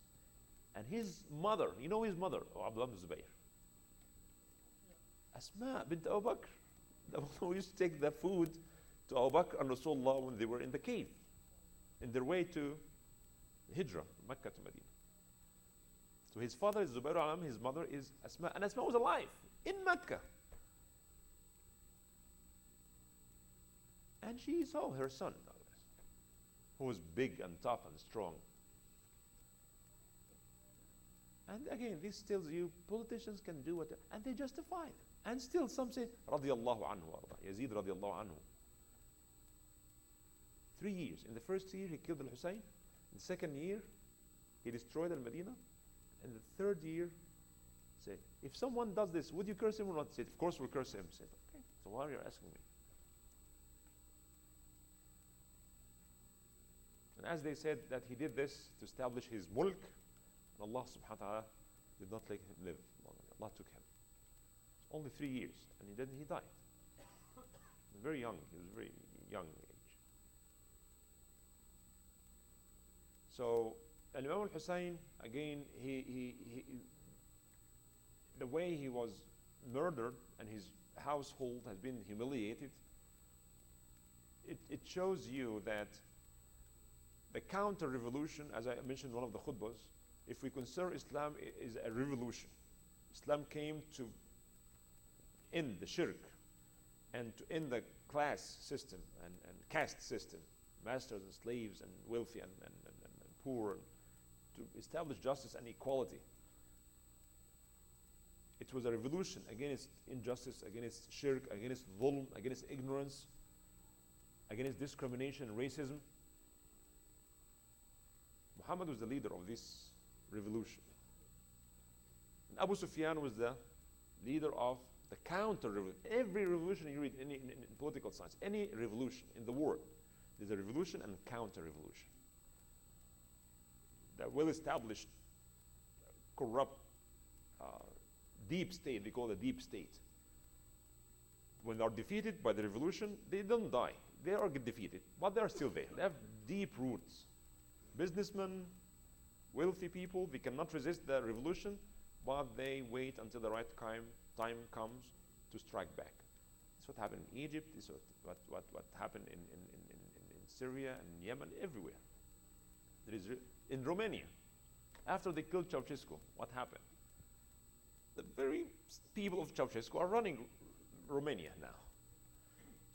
And his mother, you know his mother, Abdullah ibn Zubayr? Asma bint Abu Bakr, the one who used to take the food to Abu Bakr and Rasulullah when they were in the cave, in their way to Hijrah, Mecca to Medina. So his father is Zubayr alayhi, his mother is Asma, and Asma was alive in Mecca. And she saw her son, who was big and tough and strong. And again, this tells you politicians can do whatever, and they justify it. And still some say, radiyallahu anhu, Yazid radiyallahu anhu. 3 years. In the first year, he killed al-Hussein. In the second year, he destroyed al-Medina. And the third year, say, if someone does this, would you curse him or not? Say, of course we'll curse him. Say, okay, so why are you asking me? And as they said that he did this to establish his mulk, and Allah subhanahu wa ta'ala did not let him live long. Allah took him. Only 3 years, and he died. He was very young. He was very young age. So Imam al-Hussein, again, the way he was murdered and his household has been humiliated, it shows you that the counter-revolution, as I mentioned in one of the khutbahs, if we consider Islam is a revolution, Islam came to end the shirk and to end the class system and caste system, masters and slaves and wealthy and poor, and to establish justice and equality. It was a revolution against injustice, against shirk, against dhulm, against ignorance, against discrimination and racism. Muhammad was the leader of this revolution. And Abu Sufyan was the leader of the counter-revolution. Every revolution you read in political science, any revolution in the world, there's a revolution and counter-revolution. The well-established, corrupt, deep state, they call it a deep state. When they are defeated by the revolution, they don't die. They are defeated, but they are still there. They have deep roots. Businessmen, wealthy people, they cannot resist the revolution, but they wait until the right time comes to strike back. That's what happened in Egypt. This is what happened in Syria and Yemen, everywhere. There is in Romania, after they killed Ceausescu, what happened? The very people of Ceausescu are running Romania now.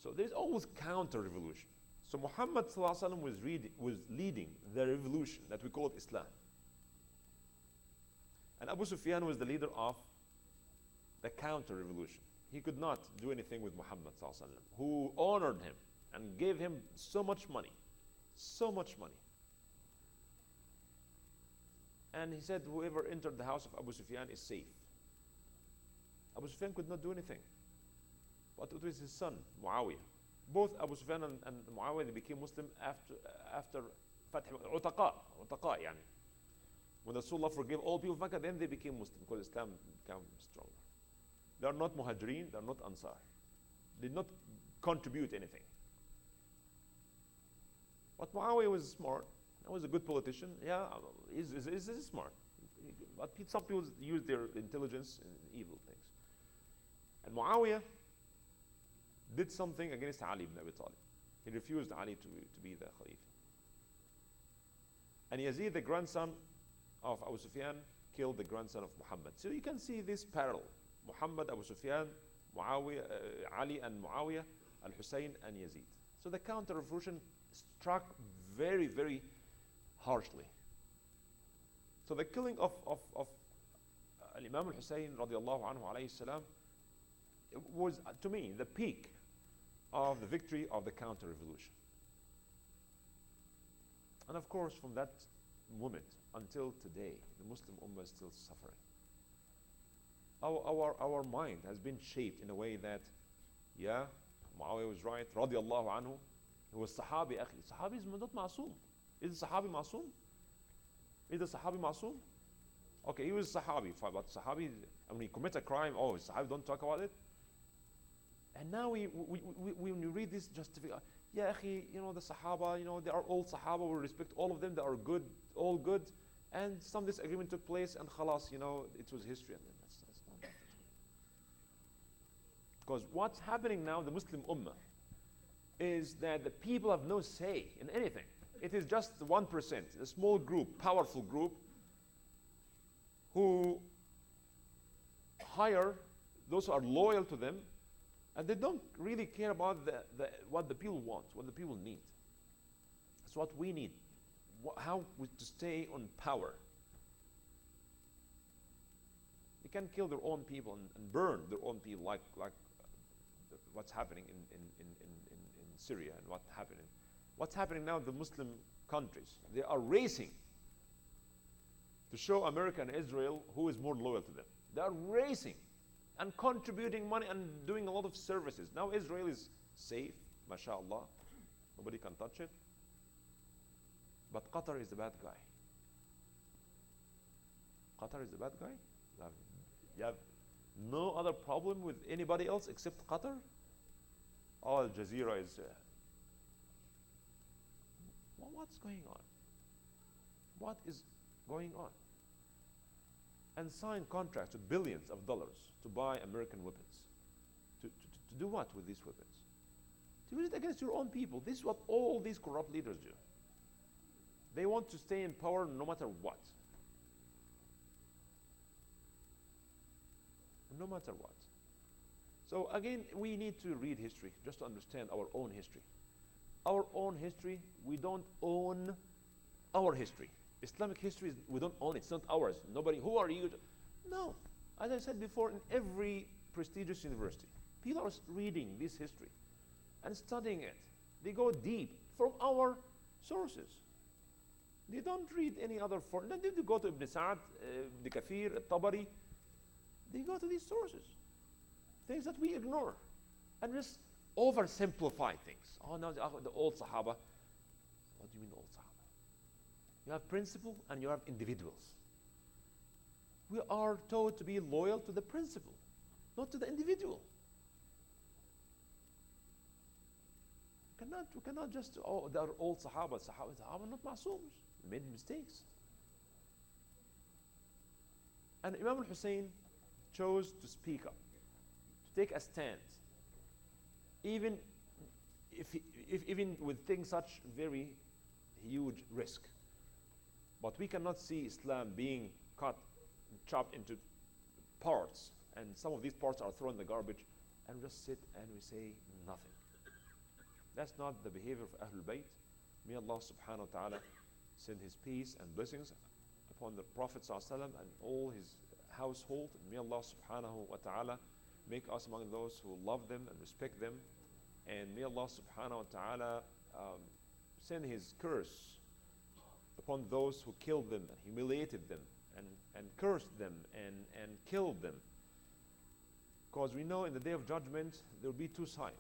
So there's always counter-revolution. So Muhammad was leading the revolution that we call it Islam. And Abu Sufyan was the leader of the counter-revolution. He could not do anything with Muhammad who honored him and gave him so much money. So much money. And he said, whoever entered the house of Abu Sufyan is safe. Abu Sufyan could not do anything. But it was his son, Muawiyah. Both Abu Sufyan and Muawiyah, they became Muslim after Fath Utaqa, yani. When Rasulullah forgave all people of Makkah, then they became Muslim because Islam became stronger. They are not Muhajirin, they are not Ansar. They did not contribute anything. But Muawiyah was smart. He was a good politician. Yeah, he's smart. But some people use their intelligence in evil things. And Muawiyah did something against Ali ibn Abi Talib. He refused Ali to be the Khalifa. And Yazid, the grandson of Abu Sufyan, killed the grandson of Muhammad. So you can see this parallel. Muhammad, Abu Sufyan, Muawiyah, Ali and Muawiyah, al-Hussein and Yazid. So the counter-revolution struck very, very harshly. So the killing of Imam Hussain radiallahu anhu alayhi salam was, to me, the peak of the victory of the counter-revolution. And of course, from that moment until today, the Muslim Ummah is still suffering. Our mind has been shaped in a way that, yeah, Muawiyah was right, radiallahu anhu. He was Sahabi, akhi. Sahabi is not Ma'soom. Is the Sahabi Ma'soom? Is the Sahabi Ma'soom? Okay, he was Sahabi, but Sahabi, when he commit a crime, oh, Sahabi, don't talk about it. And now when you read this justification, yeah, akhi, the Sahaba, they are all Sahaba, we respect all of them, they are good, all good. And some disagreement took place, and khalas, it was history. And that's not that. Because what's happening now, the Muslim Ummah, is that the people have no say in anything. It is just 1%, a small group, powerful group, who hire those who are loyal to them, and they don't really care about what the people want, what the people need. It's what we need, how to stay on power. They can kill their own people and burn their own people, like what's happening in Syria and what's happening now in the Muslim countries. They are racing to show America and Israel who is more loyal to them. They are racing and contributing money and doing a lot of services. Now Israel is safe, mashallah. Nobody can touch it. But Qatar is the bad guy. Qatar is the bad guy? You have no other problem with anybody else except Qatar? Oh, Al Jazeera is... what's going on? What is going on? And sign contracts with billions of dollars to buy American weapons. To do what with these weapons? To use it against your own people. This is what all these corrupt leaders do. They want to stay in power no matter what. No matter what. So again, we need to read history just to understand our own history. Our own history, we don't own our history. Islamic history, we don't own it. It's not ours. Nobody, who are you? No. As I said before, in every prestigious university, people are reading this history and studying it. They go deep from our sources. They don't read any other foreign. They go to Ibn Sa'd, Ibn Kathir, Tabari. They go to these sources. Things that we ignore and just oversimplify things. Oh no, the old Sahaba. What do you mean old Sahaba? You have principle and you have individuals. We are taught to be loyal to the principle, not to the individual. We cannot just, oh, they're old Sahaba. Sahaba not ma'sooms. They made mistakes. And Imam Hussain chose to speak up, to take a stand, even even with taking such very huge risk. But we cannot see Islam being cut, chopped into parts, and some of these parts are thrown in the garbage, and we just sit and we say nothing. That's not the behavior of Ahlul Bayt. May Allah subhanahu wa ta'ala send His peace and blessings upon the Prophet ﷺ and all his household. And may Allah subhanahu wa ta'ala make us among those who love them and respect them. And may Allah subhanahu wa ta'ala send His curse upon those who killed them and humiliated them and cursed them and killed them. Because we know in the Day of Judgment there will be two sides.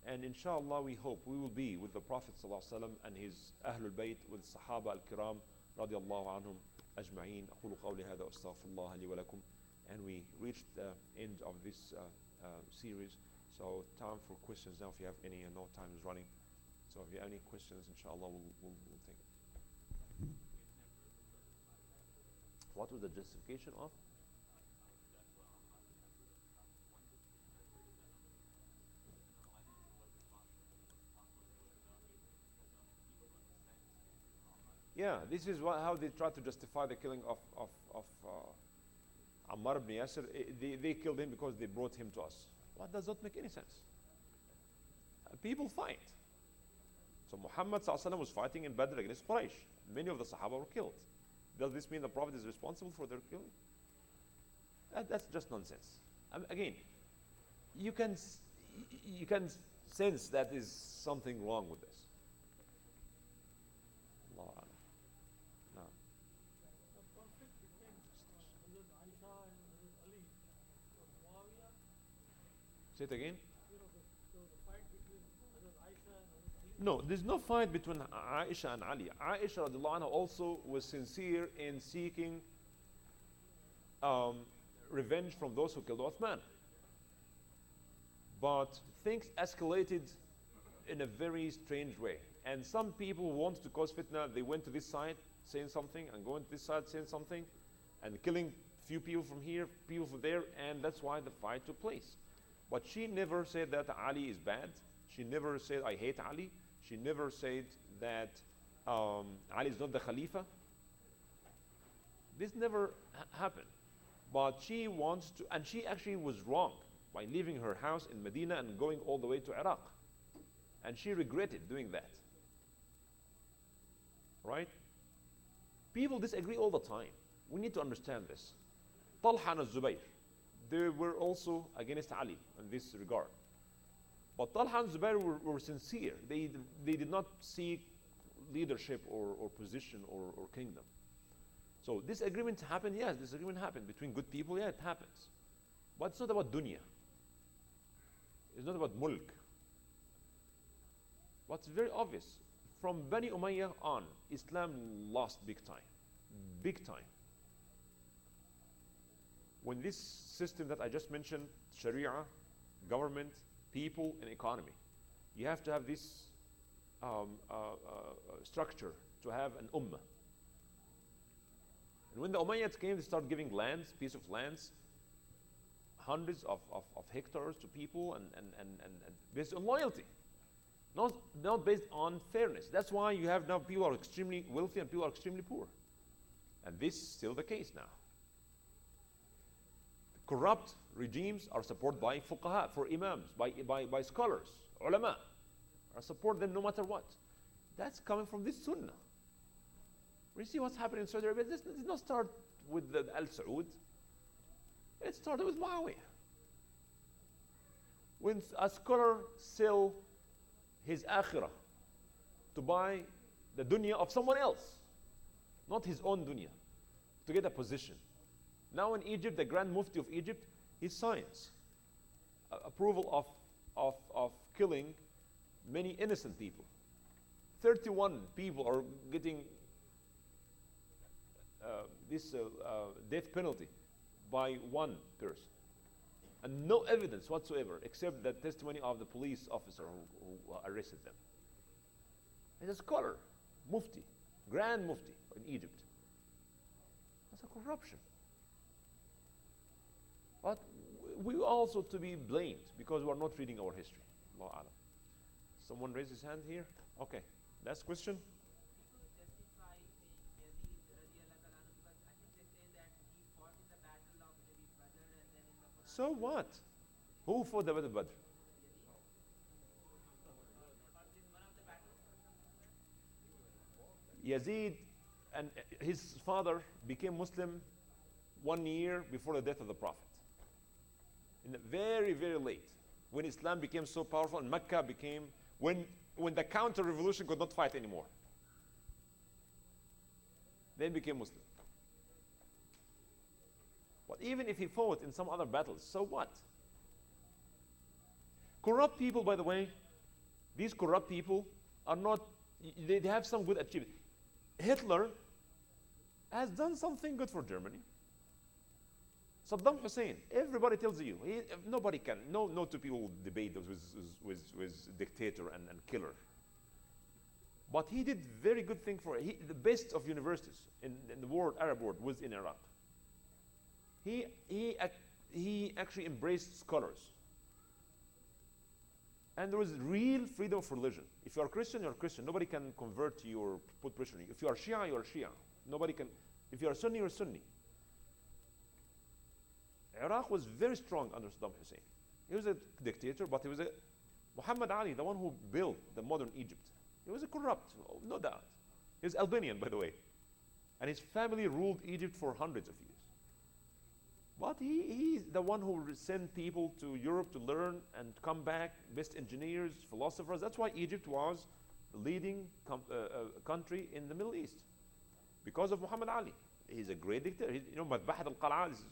And inshallah we hope we will be with the Prophet ﷺ and his Ahlul Bayt, with Sahaba al-Kiram radiallahu anhum ajma'een. أقول قولي هذا وأستغفر الله لي ولكم. And we reached the end of this series. So time for questions now if you have any. I know time is running. So if you have any questions, inshallah we'll take it. What was the justification of? Yeah, this is how they try to justify the killing of Ammar ibn Yasir. They killed him because they brought him to us. What does not make any sense? People fight. So Muhammad ﷺ was fighting in Badr against Quraysh. Many of the Sahaba were killed. Does this mean the Prophet is responsible for their killing? That's just nonsense. Again, you can sense that is something wrong with this. Allah Alam. No. The conflict between Hazrat Aisha and Hazrat Ali was Muawiyah. Say it again. There was a fight between Hazrat Aisha and Hazrat Ali. No, there's no fight between Aisha and Ali. Aisha radiallahu anha also was sincere in seeking revenge from those who killed Uthman. But things escalated in a very strange way. And some people who wanted to cause fitna, they went to this side saying something and going to this side saying something and killing few people from here, people from there, and that's why the fight took place. But she never said that Ali is bad. She never said, I hate Ali. She never said that Ali is not the Khalifa. This never happened. But she wants to, and she actually was wrong by leaving her house in Medina and going all the way to Iraq. And she regretted doing that. Right? People disagree all the time. We need to understand this. Talha and Zubayr, they were also against Ali in this regard. But Talha and Zubayr were sincere. They did not seek leadership or position or kingdom. So disagreement happened, yes, disagreement happened. Between good people, yeah, it happens. But it's not about dunya. It's not about mulk. But it's very obvious. From Bani Umayyah on, Islam lost big time. Big time. When this system that I just mentioned, Sharia, government, people, and economy, you have to have this structure to have an ummah. And when the Umayyads came, they started giving lands, piece of lands, hundreds of hectares to people and based on loyalty. Not based on fairness. That's why you have now people are extremely wealthy and people are extremely poor. And this is still the case now. Corrupt regimes are supported by fuqaha, for imams, by scholars, ulama. Are support them no matter what. That's coming from this sunnah. We see what's happening in Saudi Arabia. This did not start with the Al Saud. It started with Muawiyah. When a scholar sells his akhirah to buy the dunya of someone else, not his own dunya, to get a position. Now in Egypt, the Grand Mufti of Egypt, he signs approval of killing many innocent people. 31 people are getting this death penalty by one person. And no evidence whatsoever except the testimony of the police officer who arrested them. He's a scholar, Mufti, Grand Mufti in Egypt. That's a corruption. But we also to be blamed because we are not reading our history. Allah Alam. Someone raised his hand here? Okay. Last question. So what? Who fought the Battle of Badr? Yazid and his father became Muslim 1 year before the death of the Prophet. Very, very late. When Islam became so powerful and Mecca became, when the counter-revolution could not fight anymore. Then became Muslim. But even if he fought in some other battles, so what? Corrupt people, by the way, these corrupt people are not, they have some good achievement. Hitler has done something good for Germany. Saddam Hussein, everybody tells you, nobody can, no two people debate with dictator and killer. But he did very good thing for the best of universities in the world, Arab world, was in Iraq. He actually embraced scholars. And there was real freedom of religion. If you are Christian, you're Christian. Nobody can convert you or put pressure on you. If you are Shia, you are Shia. Nobody can. If you are Sunni, you're Sunni. Iraq was very strong under Saddam Hussein. He was a dictator, but he was a Muhammad Ali, the one who built the modern Egypt. He was a corrupt, no doubt. He was Albanian, by the way. And his family ruled Egypt for hundreds of years. But he's the one who sent people to Europe to learn and come back, best engineers, philosophers. That's why Egypt was the leading country in the Middle East, because of Muhammad Ali. He's a great dictator. You know, Madbahat al-Qal'a is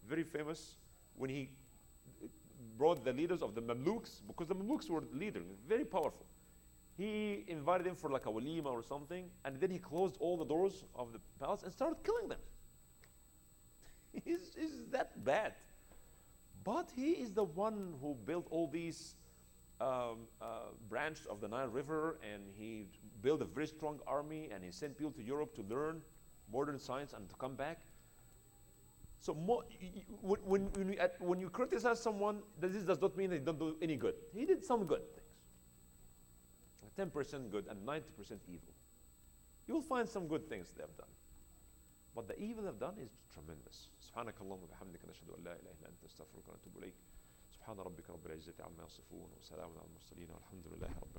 very famous when he brought the leaders of the Mamluks, because the Mamluks were leaders, very powerful. He invited them for like a walima or something, and then he closed all the doors of the palace and started killing them. Is that bad? But he is the one who built all these branches of the Nile River, and he built a very strong army, and he sent people to Europe to learn modern science and to come back. So when you criticize someone, this does not mean they don't do any good. He did some good things, 10% good and 90% evil. You will find some good things they have done, but the evil they've done is tremendous. سبحانك اللهم وبحمدك نشهد أن لا إله إلا أنت نستغفرك ونتوب إليك. سبحان ربك رب العزة عما يصفون وسلام على المرسلين والحمد لله رب